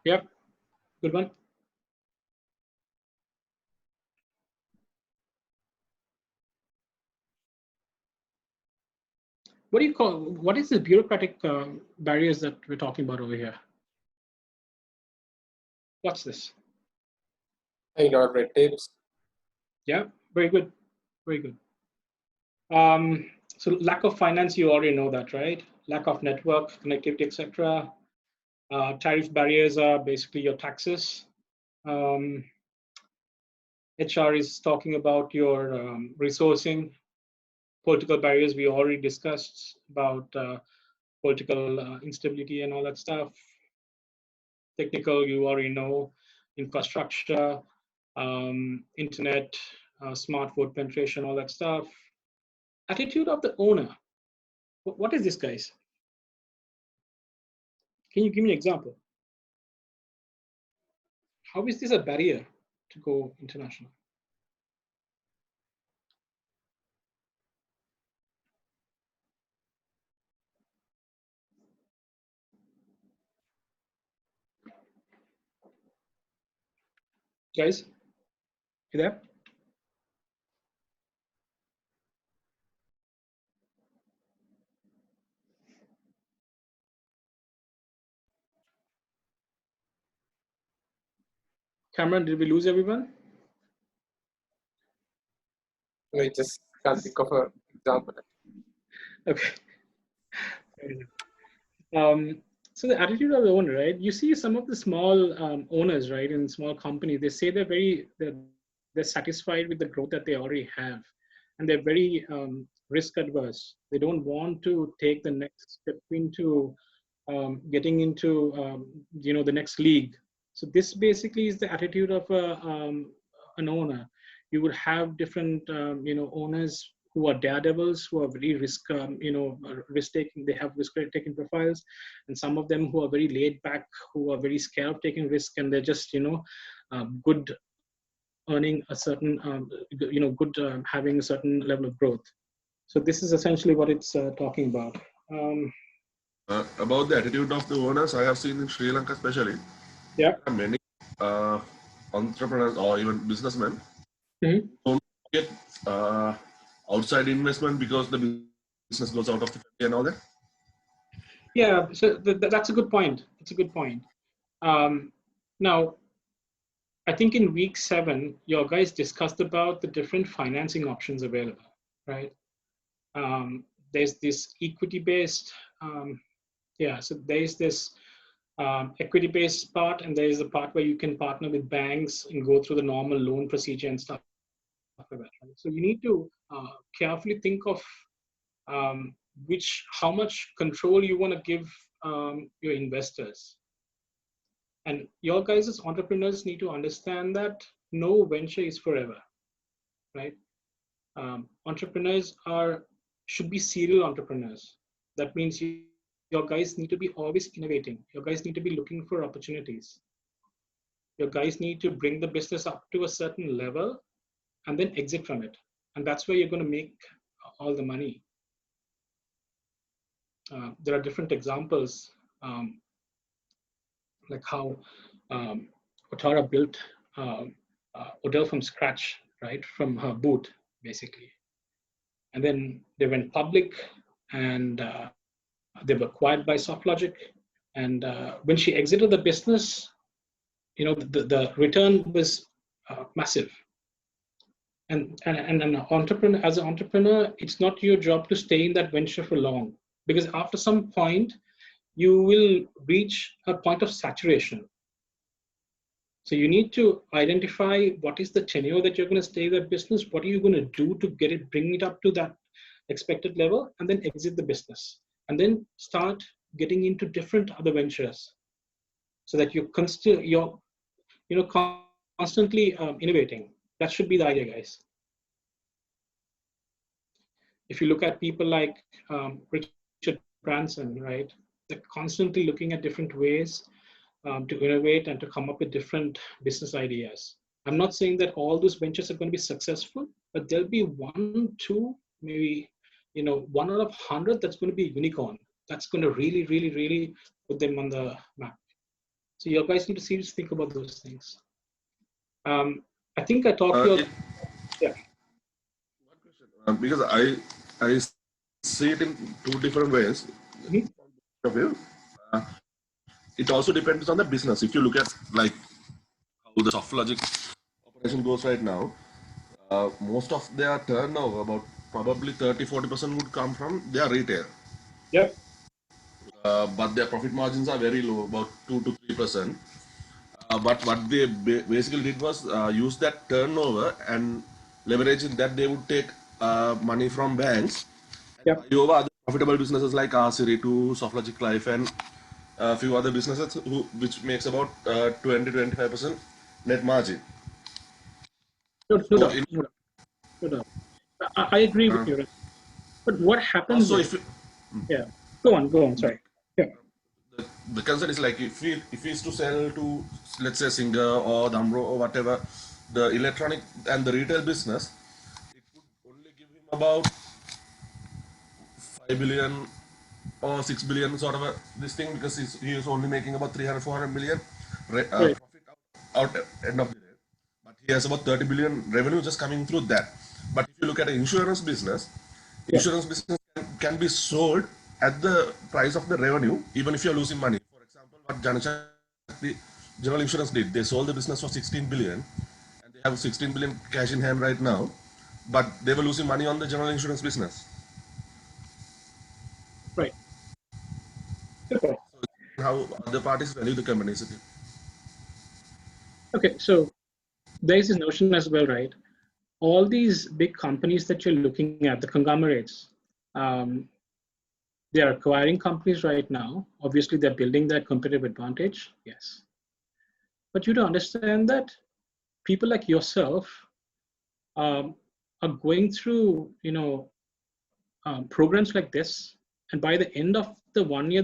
Yep. Good one. What do you call, what is the bureaucratic barriers that we're talking about over here? What's this? A lot of red tapes. Yeah, very good. Very good. So lack of finance, you already know that, right? Lack of network, connectivity, etc. Tariff barriers are basically your taxes. HR is talking about your resourcing. Political barriers, we already discussed about political instability and all that stuff. Technical, you already know. Infrastructure, internet, smartphone penetration, all that stuff. Attitude of the owner. What is this, guys? Can you give me an example? How is this a barrier to go international? Guys, you there? Cameron, did we lose everyone? I just can't think of an example. Okay. So the attitude of the owner, right? You see some of the small owners, right, in small companies, they say they're satisfied with the growth that they already have, and they're very risk adverse. They don't want to take the next step into getting into the next league. So this basically is the attitude of an owner. You would have different owners who are daredevils, who are very risk taking. They have risk taking profiles, and some of them who are very laid back, who are very scared of taking risk, and they're just good earning a certain good having a certain level of growth. So this is essentially what it's talking about. About the attitude of the owners, I have seen in Sri Lanka especially. Yeah. There are many entrepreneurs or even businessmen Mm-hmm. don't get outside investment because the business goes out of the country and all that. Yeah, so that's a good point. It's a good point. Now, I think in week 7, your guys discussed about the different financing options available, right? There's this equity-based, so there's this equity-based part, and there's the part where you can partner with banks and go through the normal loan procedure and stuff like that. Right? So you need to carefully think of how much control you want to give your investors. And your guys as entrepreneurs need to understand that no venture is forever, right? Entrepreneurs should be serial entrepreneurs. That means your guys need to be always innovating. Your guys need to be looking for opportunities. Your guys need to bring the business up to a certain level and then exit from it. And that's where you're going to make all the money. There are different examples, like how Otara built Odell from scratch, right, from her boot, basically. And then they went public, and they were acquired by SoftLogic. And when she exited the business, the return was massive. And an entrepreneur, as an entrepreneur, it's not your job to stay in that venture for long, because after some point, you will reach a point of saturation. So you need to identify what is the tenure that you're going to stay in that business. What are you going to do to bring it up to that expected level, and then exit the business, and then start getting into different other ventures, so that you're constantly innovating. That should be the idea, guys. If you look at people like Richard Branson, right? They're constantly looking at different ways to innovate and to come up with different business ideas. I'm not saying that all those ventures are going to be successful, but there'll be 1, 2, maybe 1 out of 100 that's going to be a unicorn. That's going to really, really, really put them on the map. So you guys need to seriously think about those things. I think I talked to you. Yeah. One question, because I see it in 2 different ways. Mm-hmm. It also depends on the business. If you look at like how the SoftLogic operation goes right now, most of their turnover, about probably 30-40% would come from their retail. Yep. But their profit margins are very low, about 2 to 3%. But what they basically did was use that turnover, and leveraging that they would take money from banks and buy over other profitable businesses like C13, SoftLogic Life, and a few other businesses which makes about 20-25% net margin. No doubt. I agree with you. But what happens is, yeah, go on, sorry. Yeah. The concern is like if he is to sell to, let's say, Singer or Damro or whatever, the electronic and the retail business, it would only give him about 5 billion or 6 billion sort of this thing, because he is only making about 300-400 million profit out at end of the day. But he has about 30 billion revenue just coming through that. But if you look at an insurance business, insurance business can be sold at the price of the revenue, even if you're losing money. For example, what the General Insurance did, they sold the business for 16 billion, and they have 16 billion cash in hand right now, but they were losing money on the General Insurance business. Right. Okay. So how other parties value the company, is it? Okay, so there is this notion as well, right? all these big companies that you're looking at, the conglomerates, they are acquiring companies right now. Obviously, they're building that competitive advantage. Yes. But you to understand that people like yourself are going through, programs like this. And by the end of the 1 year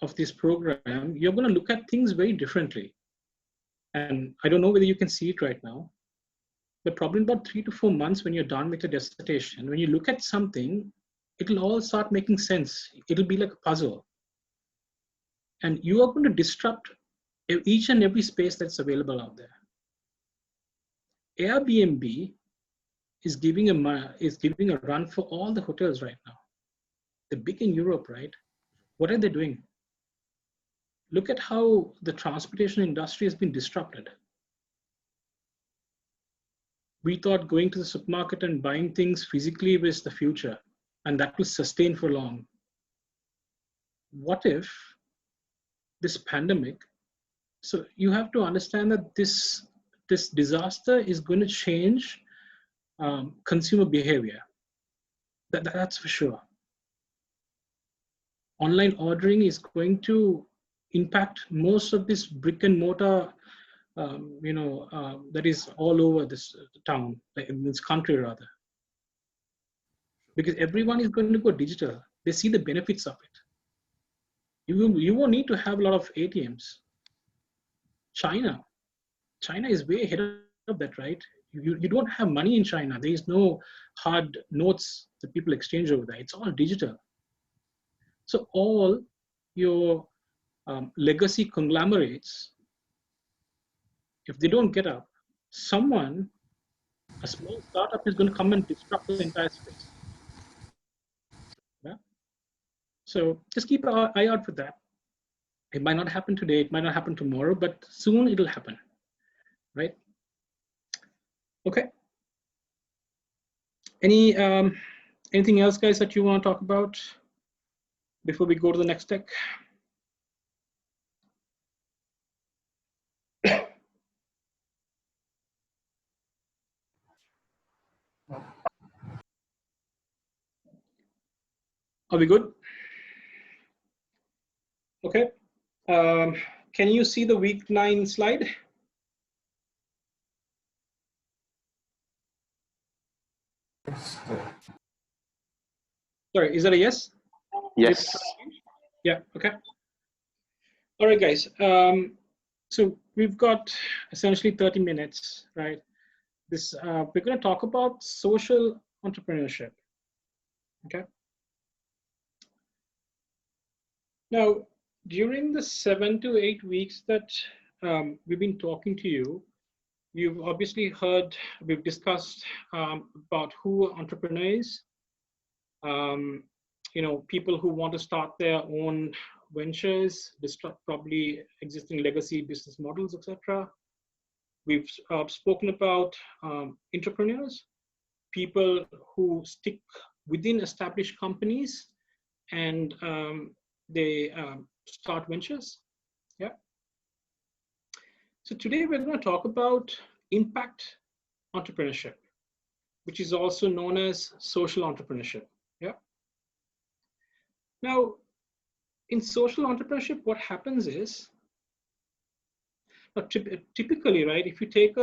of this program, you're going to look at things very differently. And I don't know whether you can see it right now, but probably about 3 to 4 months when you're done with your dissertation, when you look at something, it'll all start making sense. It'll be like a puzzle. And you are going to disrupt each and every space that's available out there. Airbnb is giving a run for all the hotels right now. They're big in Europe, right? What are they doing? Look at how the transportation industry has been disrupted. We thought going to the supermarket and buying things physically was the future, and that will sustain for long. What if this pandemic? So you have to understand that this disaster is going to change consumer behavior. That's for sure. Online ordering is going to impact most of this brick and mortar, that is all over this town, in this country rather. Because everyone is going to go digital. They see the benefits of it. You won't need to have a lot of ATMs. China is way ahead of that, right? You don't have money in China. There is no hard notes that people exchange over there. It's all digital. So all your legacy conglomerates, if they don't get up, a small startup is going to come and disrupt the entire space. Yeah? So just keep an eye out for that. It might not happen today, it might not happen tomorrow, but soon it'll happen, right? Okay. Anything else, guys, that you want to talk about before we go to the next tech? Are we good? Okay. Can you see the week 9 slide? Sorry, is that a yes? Yes. Yeah, okay. All right, guys. So we've got essentially 30 minutes, right? We're going to talk about social entrepreneurship, okay? Now, during the 7 to 8 weeks that we've been talking to you, you've obviously heard, we've discussed about who are entrepreneurs, people who want to start their own ventures, disrupt probably existing legacy business models, etc. We've spoken about entrepreneurs, people who stick within established companies and they start ventures. Yeah. So today we're going to talk about impact entrepreneurship, which is also known as social entrepreneurship. Yeah. Now, in social entrepreneurship, what happens is, typically, right, if you take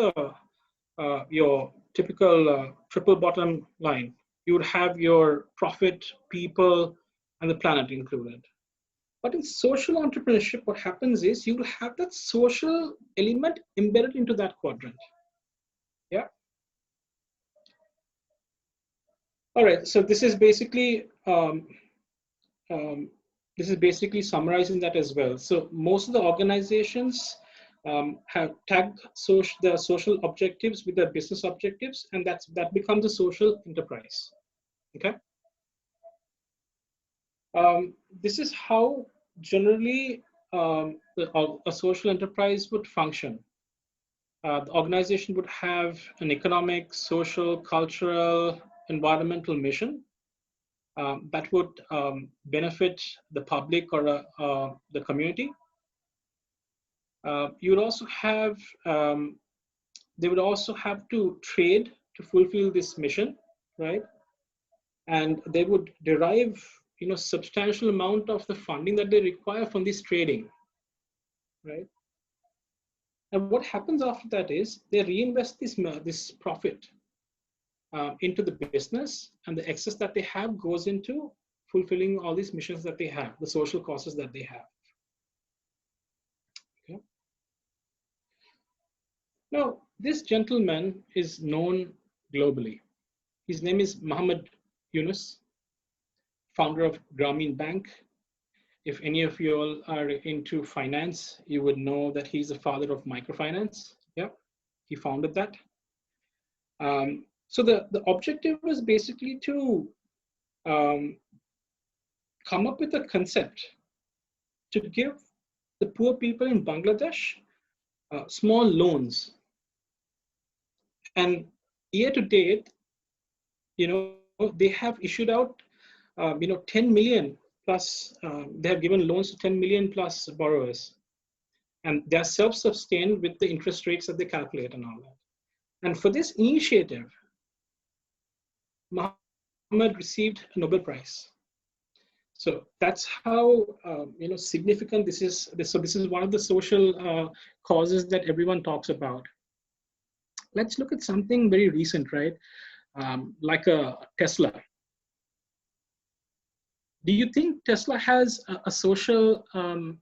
your typical triple bottom line, you would have your profit, people, and the planet included. But in social entrepreneurship, what happens is you will have that social element embedded into that quadrant. Yeah. All right. So this is basically summarizing that as well. So most of the organizations have tagged their social objectives with their business objectives, and that becomes a social enterprise. Okay. This is how generally a social enterprise would function. The organization would have an economic, social, cultural, environmental mission that would benefit the public or the community. You would also have, they would also have to trade to fulfill this mission, right? And they would derive, substantial amount of the funding that they require from this trading, right? And what happens after that is they reinvest this profit into the business, and the excess that they have goes into fulfilling all these missions that they have, the social causes that they have. Okay. Now, this gentleman is known globally. His name is Muhammad Yunus, founder of Grameen Bank. If any of you all are into finance, you would know that he's the father of microfinance. Yeah, he founded that. So the objective was basically to come up with a concept to give the poor people in Bangladesh small loans. And year to date, they have issued out, 10 million plus, they have given loans to 10 million plus borrowers. And they're self-sustained with the interest rates that they calculate and all that. And for this initiative, Muhammad received a Nobel Prize. So that's how significant this is. So this is one of the social causes that everyone talks about. Let's look at something very recent, right? Like a Tesla. Do you think Tesla has a social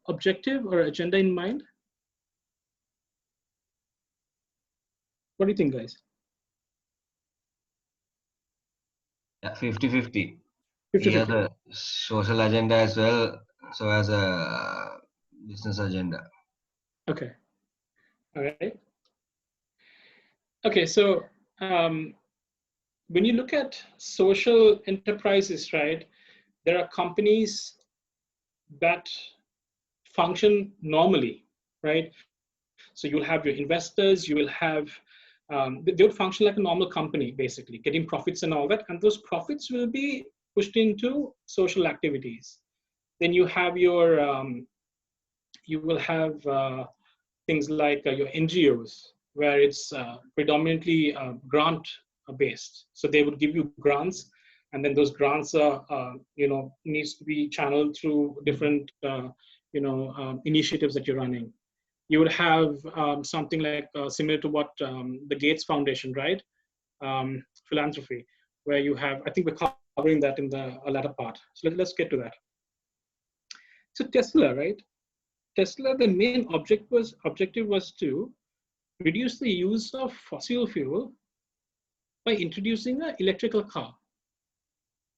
objective or agenda in mind? What do you think, guys? Yeah, 50-50. 50-50. He has a social agenda as well, so as a business agenda. Okay. All right. Okay, so when you look at social enterprises, right, there are companies that function normally, right? So you'll have your investors, you will have, they would function like a normal company, basically, getting profits and all that. And those profits will be pushed into social activities. Then you have your, you will have things like your NGOs, where it's predominantly grant based. So they would give you grants, and then those grants are, needs to be channeled through different, initiatives that you're running. You would have something like similar to what the Gates Foundation, right? Philanthropy, where you have, I think we're covering that in the latter part. So let's get to that. So Tesla, right? Tesla, the main objective was to reduce the use of fossil fuel by introducing an electrical car.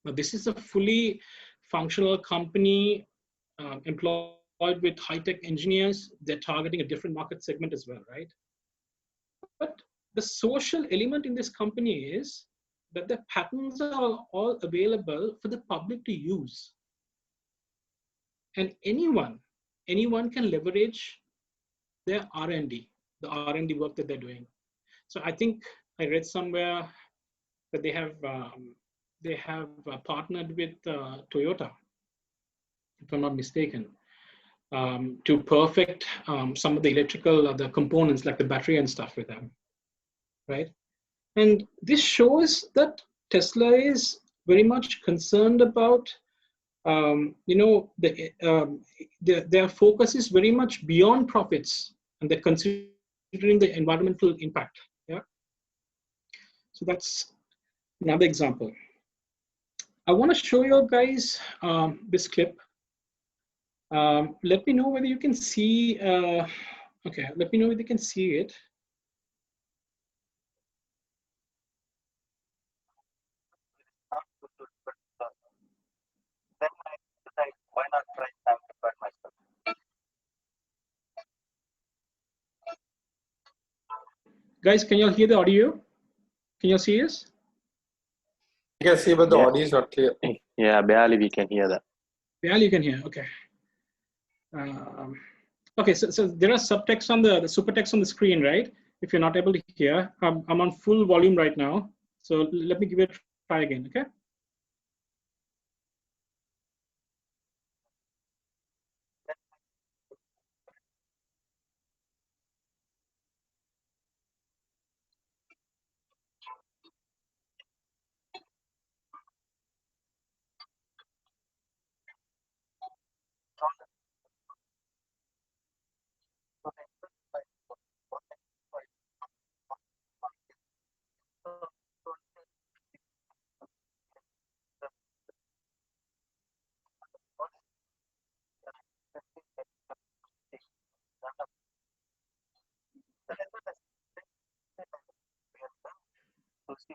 Now, this is a fully functional company employed with high-tech engineers. They're targeting a different market segment as well, right? But the social element in this company is that the patents are all available for the public to use. And anyone can leverage their R&D, the R&D work that they're doing. So I think I read somewhere that they have partnered with Toyota, if I'm not mistaken, to perfect some of the electrical the components like the battery and stuff with them, right? And this shows that Tesla is very much concerned about, their focus is very much beyond profits, and they're considering the environmental impact. Yeah. So that's another example. I want to show you guys this clip. Let me know whether you can see. Okay, let me know whether you can see it. Then I decided, why not try Amplify myself? Guys, can you all hear the audio? Can you all see us? You can see, but the audio is not clear. Yeah, barely we can hear that. Barely you can hear. Okay. Okay, so there are subtext on the supertext on the screen, right? If you're not able to hear, I'm on full volume right now. So let me give it a try again, okay?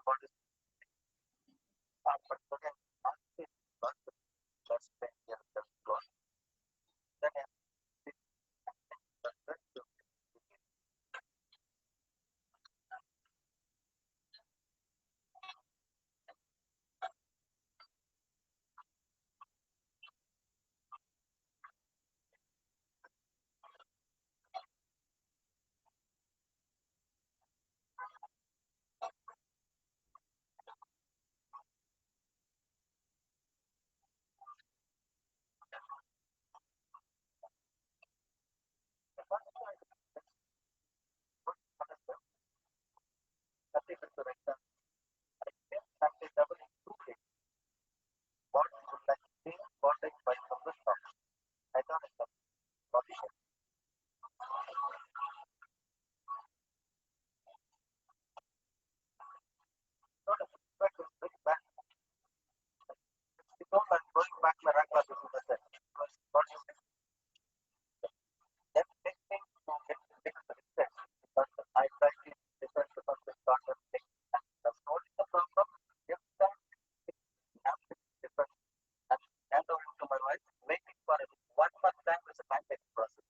what is but again, not this plus plus 10 years plus plus. Then what would like to say, what I buy from the stock. I thought it's a position. Not a feedback is very bad. It's not like going back my rank classes in the set. What you say? Then next thing to get the research because I try to research about the start of thing and the source of the problem. If that have to be different and hand over to my wife, waiting for it 1 month time is a time taking process.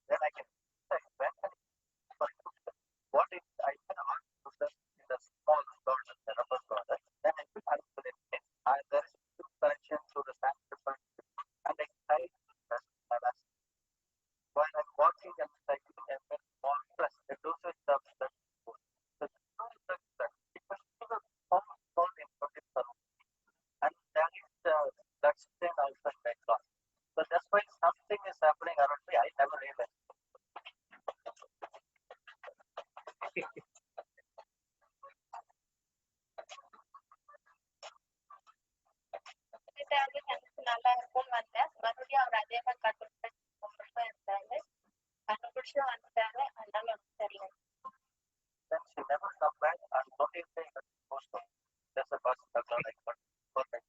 Then I can decide when for what if I can ask users in the small storage the rubber storage, then I will calculate it. There is two correction to the sample and I try while I'm watching and cycling and when all press the dosage of the food. The two that because people all input is and there is that strain also in my class. So that's why something is happening around me. I never realized. நல்லா இருக்கும்னு வந்தேன் மறுபடியும் அவர் அதே மாதிரி கண்டுபிடிச்சு இருந்தாங்க கண்டுபிடிச்சும் வந்துட்டாங்க அதனால ஒன்றும் தெரியல Then she never come back and not even post on. That's a person that's all like perfect.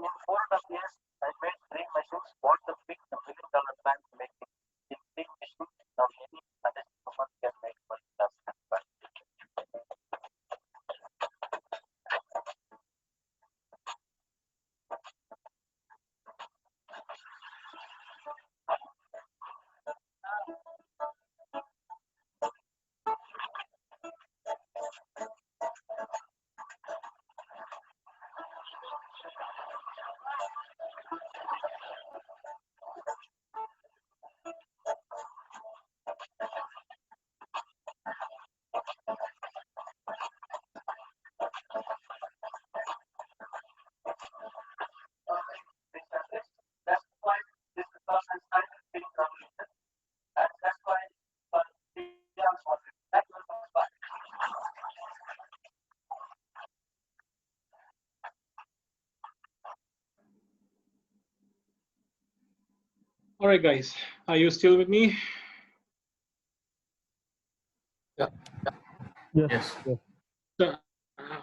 In 4.5 years, I made 3 machines. What the big $1 million plant making in 3 machines? Now any other woman can make $1 million. That's why this person started being revolution. And that's why the answer that was fun. All right, guys, are you still with me? Yeah. Yes. So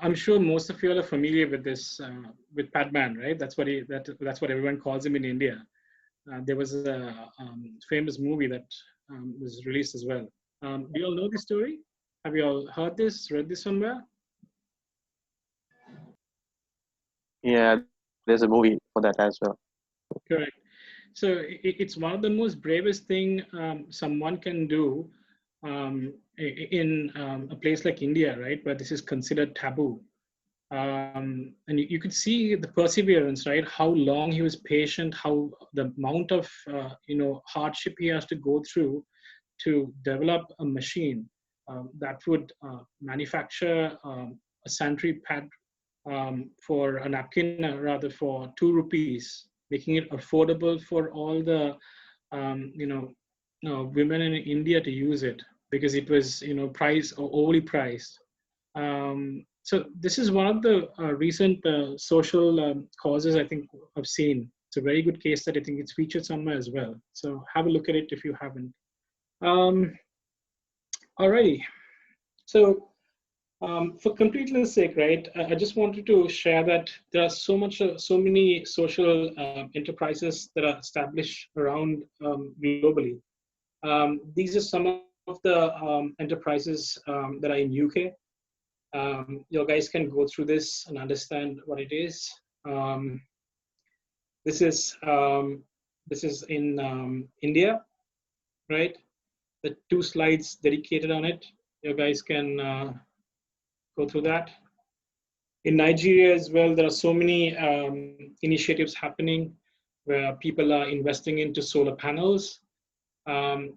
I'm sure most of you are familiar with this, with Padman, right? That's what everyone calls him in India. There was a famous movie that was released as well. Do you all know this story? Have you all heard this, read this somewhere? Yeah, there's a movie for that as well. Correct. So it's one of the most bravest thing someone can do in a place like India, right, where this is considered taboo. And you could see the perseverance, right? How long he was patient, how the amount of hardship he has to go through to develop a machine that would manufacture a sanitary pad for a napkin, rather for 2 rupees, making it affordable for all the women in India to use it, because it was priced or overly priced. So this is one of the recent social causes I think I've seen. It's a very good case that I think it's featured somewhere as well. So have a look at it if you haven't. Alrighty. So for completeness sake, right, I just wanted to share that there are so many social enterprises that are established around globally. These are some of the enterprises that are in UK. You guys can go through this and understand what it is. This is in India, right? The 2 slides dedicated on it. You guys can go through that. In Nigeria as well, there are so many initiatives happening where people are investing into solar panels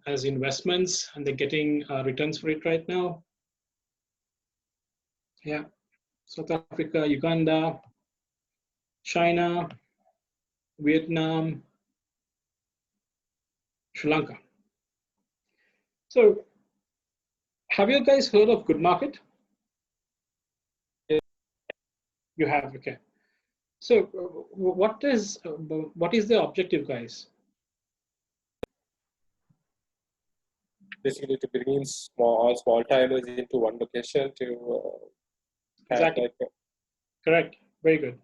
as investments, and they're getting returns for it right now. Yeah, South Africa, Uganda, China, Vietnam, Sri Lanka. So, have you guys heard of Good Market? You have, okay. So, what is the objective, guys? Basically, to bring in small timers into one location to exactly. Correct. Very good.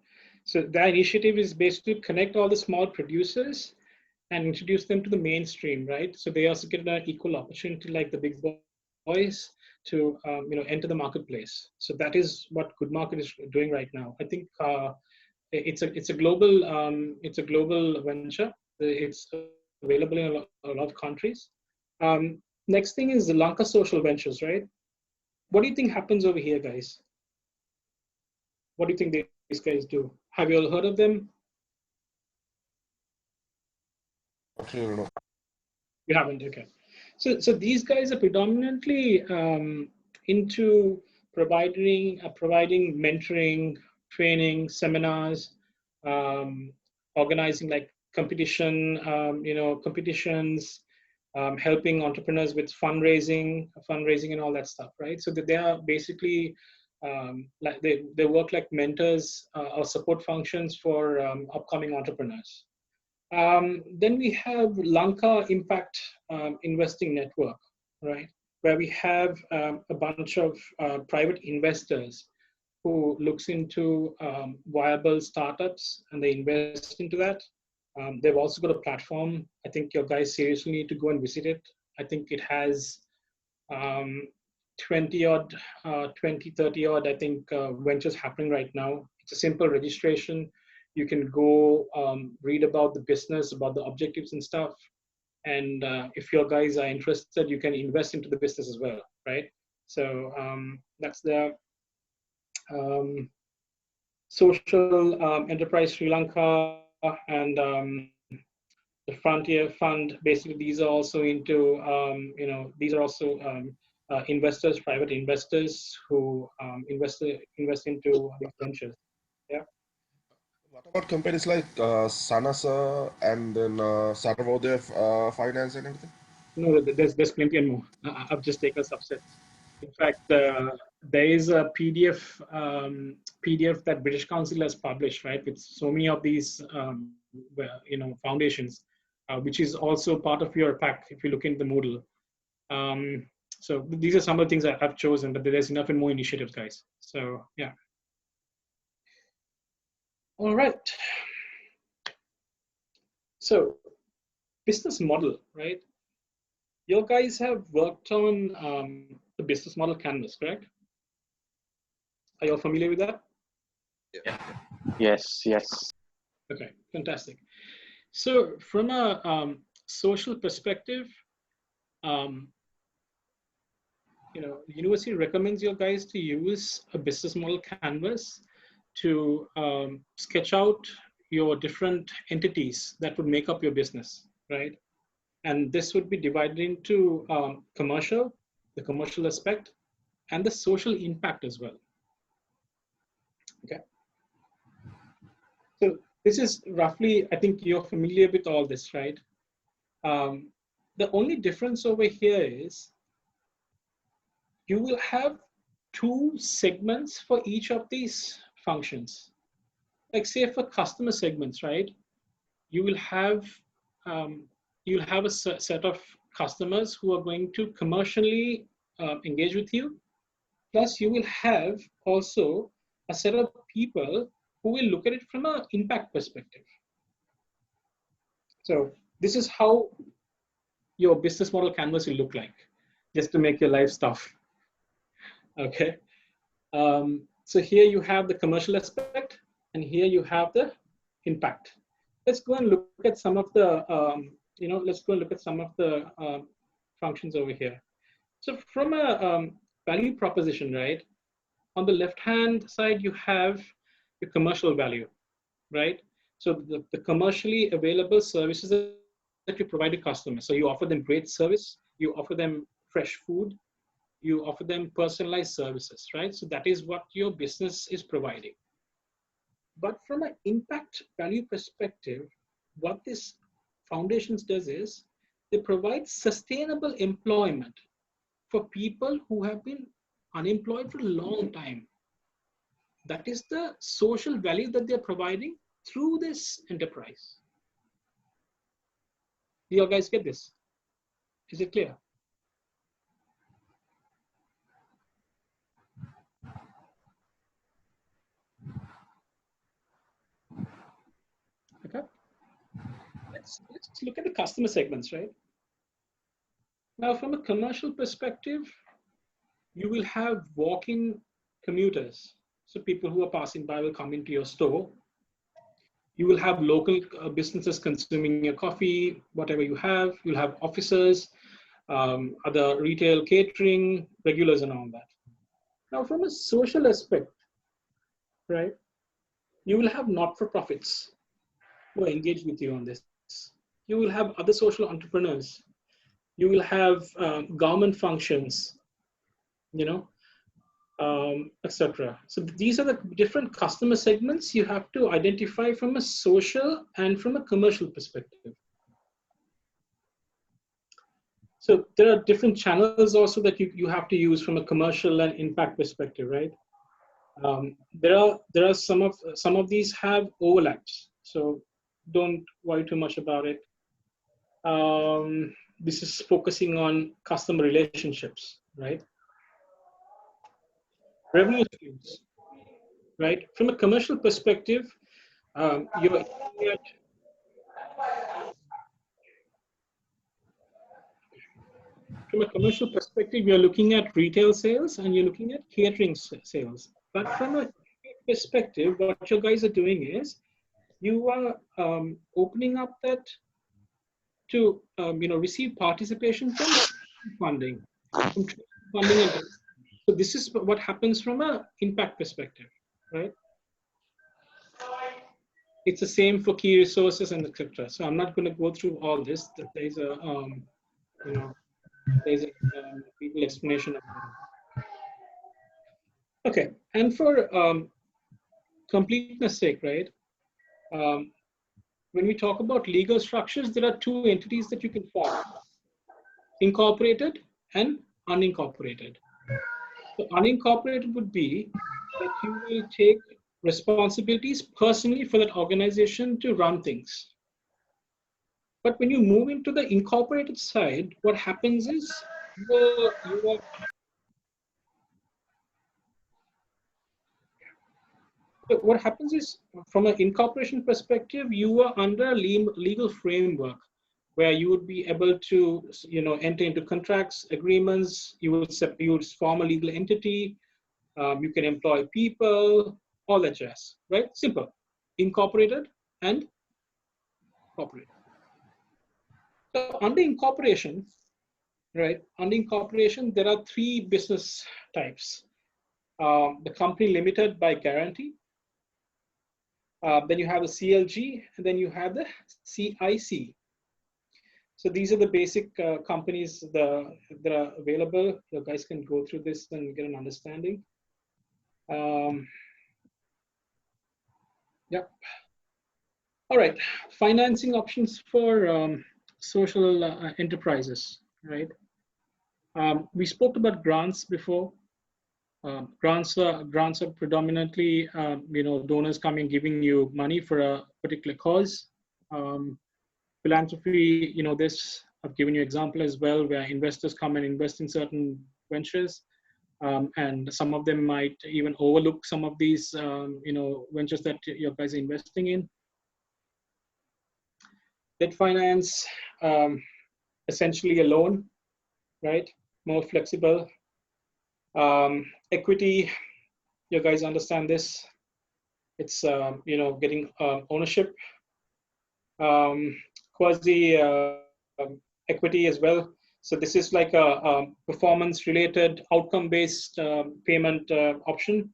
So the initiative is basically to connect all the small producers and introduce them to the mainstream, right? So they also get an equal opportunity like the big boys to enter the marketplace. So that is what Good Market is doing right now. I think it's a global venture. It's available in a lot of countries. Next thing is the Lanka Social Ventures, right? What do you think happens over here, guys? What do you think these guys do? Have you all heard of them? You haven't, okay. So these guys are predominantly into providing mentoring, training, seminars, organizing like competitions, helping entrepreneurs with fundraising and all that stuff, right? So that they are basically like they work like mentors or support functions for upcoming entrepreneurs. Then we have Lanka Impact Investing Network, right? Where we have a bunch of private investors who looks into viable startups and they invest into that. They've also got a platform. I think you guys seriously need to go and visit it. I think it has 20, 30 odd, I think, ventures happening right now. It's a simple registration. You can go read about the business, about the objectives and stuff. And if your guys are interested, you can invest into the business as well, right? So that's the Social Enterprise Sri Lanka and the Frontier Fund. Basically, these are also into, these are also investors, private investors who invest into these ventures. Yeah. What about companies like Sanasa and then Sarvodaya Finance and everything? No, there's plenty more. I've just taken a subset. In fact, there is a PDF that British Council has published, right, with so many of these foundations, which is also part of your pack if you look into the Moodle. So these are some of the things I've chosen, but there's enough and more initiatives, guys. So yeah. All right. So business model, right? You guys have worked on the business model canvas, correct? Are you all familiar with that? Yeah. Yes. Okay, fantastic. So from a social perspective, the university recommends you guys to use a business model canvas to sketch out your different entities that would make up your business, right? And this would be divided into the commercial aspect, and the social impact as well. Okay. So this is roughly, I think you're familiar with all this, right? The only difference over here is you will have 2 segments for each of these functions. Like say for customer segments, right? You will have a set of customers who are going to commercially engage with you. Plus you will have also a set of people who will look at it from an impact perspective. So this is how your business model canvas will look like, just to make your life tough. Okay. So here you have the commercial aspect, and here you have the impact. Let's go and look at some of the, functions over here. So from a value proposition, right? On the left-hand side, you have your commercial value, right? So the commercially available services that you provide to customers. So you offer them great service, you offer them fresh food, you offer them personalized services, right? So that is what your business is providing. But from an impact value perspective, what this foundations does is they provide sustainable employment for people who have been unemployed for a long time. That is the social value that they're providing through this enterprise. Do you guys get this? Is it clear? Okay. Let's look at the customer segments, right? Now, from a commercial perspective, you will have walk-in commuters. So people who are passing by will come into your store. You will have local businesses consuming your coffee, whatever you have. You'll have officers, other retail, catering, regulars, and all that. Now, from a social aspect, right, you will have not-for-profits who are engaged with you on this. You will have other social entrepreneurs. You will have government functions, etc. So these are the different customer segments you have to identify from a social and from a commercial perspective. So there are different channels also that you have to use from a commercial and impact perspective, right? There are some of these have overlaps, so don't worry too much about it. This is focusing on customer relationships, right? Revenue streams, right? From a commercial perspective, you're looking at retail sales and you're looking at catering sales. But from a perspective, what you guys are doing is you are opening up that to receive participation from funding, so this is what happens from an impact perspective, right? It's the same for key resources and etc. So I'm not going to go through all this. There's a people explanation of that. Okay, and for completeness sake, right? When we talk about legal structures, there are 2 entities that you can form: incorporated and unincorporated. So unincorporated would be that you will take responsibilities personally for that organization to run things. But when you move into the incorporated side, what happens is what happens is, from an incorporation perspective, you are under a legal framework where you would be able to, enter into contracts, agreements. You would form a legal entity. You can employ people, all that jazz, right? Simple. Incorporated and corporate. So under incorporation, right? Under incorporation, there are 3 business types. The company limited by guarantee, Then you have the CLG, and then you have the CIC. So these are the basic companies that are available. You guys can go through this and get an understanding. Yep. All right, financing options for social enterprises, right? We spoke about grants before. Grants are predominantly, donors coming giving you money for a particular cause. Philanthropy, this I've given you example as well, where investors come and invest in certain ventures, and some of them might even overlook some of these, ventures that you guys are investing in. Debt finance, essentially a loan, right? More flexible. Equity, you guys understand this. It's, getting ownership. Quasi equity as well. So this is like a performance-related, outcome-based payment option.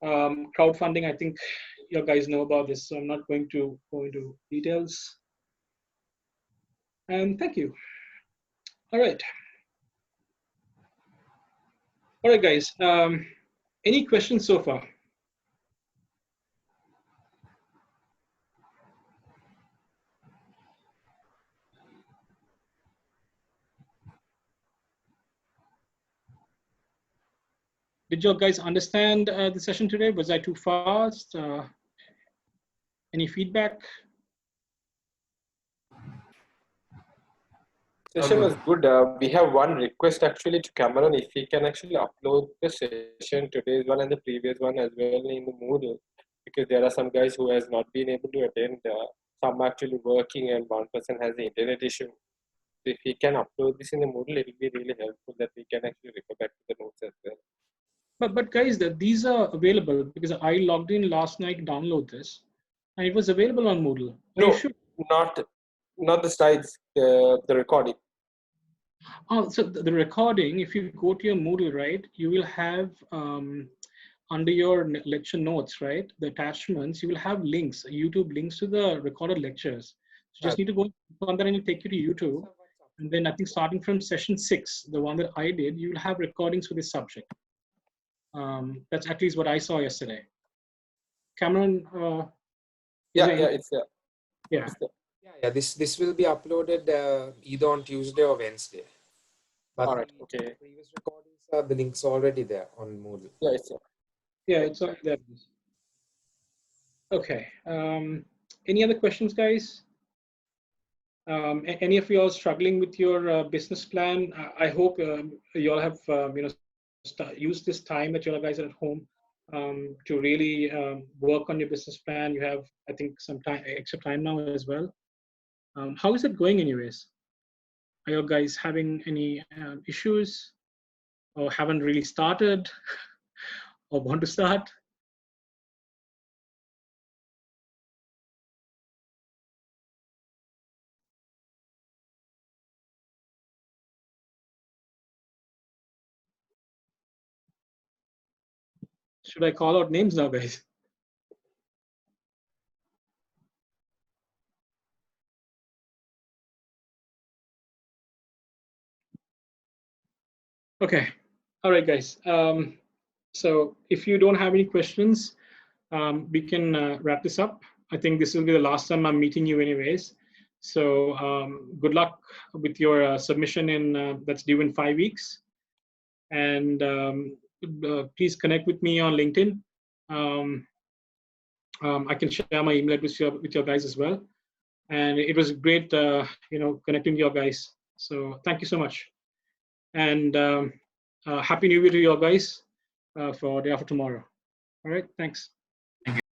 Crowdfunding, I think you guys know about this, so I'm not going to go into details. And thank you. All right. All right, guys. Any questions so far? Did you guys understand the session today? Was I too fast? Any feedback? Session was good. We have one request actually to Cameron, if he can actually upload the session, today's one and the previous one as well in the Moodle, because there are some guys who has not been able to attend. Some actually working and one person has the internet issue. So if he can upload this in the Moodle, it will be really helpful that we can actually refer back to the notes as well. But guys, these are available because I logged in last night to download this, and it was available on Moodle. No, not the slides, the recording. Oh, so the recording, if you go to your Moodle, right, you will have under your lecture notes, right, the attachments, you will have links, YouTube links to the recorded lectures. So you just need to go on there and it'll take you to YouTube. And then I think starting from session 6, the one that I did, you will have recordings for this subject. That's at least what I saw yesterday. Cameron? It's there. Yeah. Yeah, this will be uploaded either on Tuesday or Wednesday. But all right, okay. Previous recordings, the links already there on Moodle. Yeah, it's there. Yeah, it's already there. Okay. Any other questions, guys? Any of you all struggling with your business plan? I hope you all have used this time that you guys are at home to really work on your business plan. You have, I think, some time, extra time now as well. How is it going, anyways? Are you guys having any issues, or haven't really started, or want to start? Should I call out names now, guys? Okay. All right, guys. So if you don't have any questions, we can wrap this up. I think this will be the last time I'm meeting you anyways. So good luck with your submission that's due in 5 weeks. And please connect with me on LinkedIn. I can share my email address with your guys as well. And it was great, connecting with your guys. So thank you so much. And Happy New Year to you guys for day after tomorrow. All right, thanks.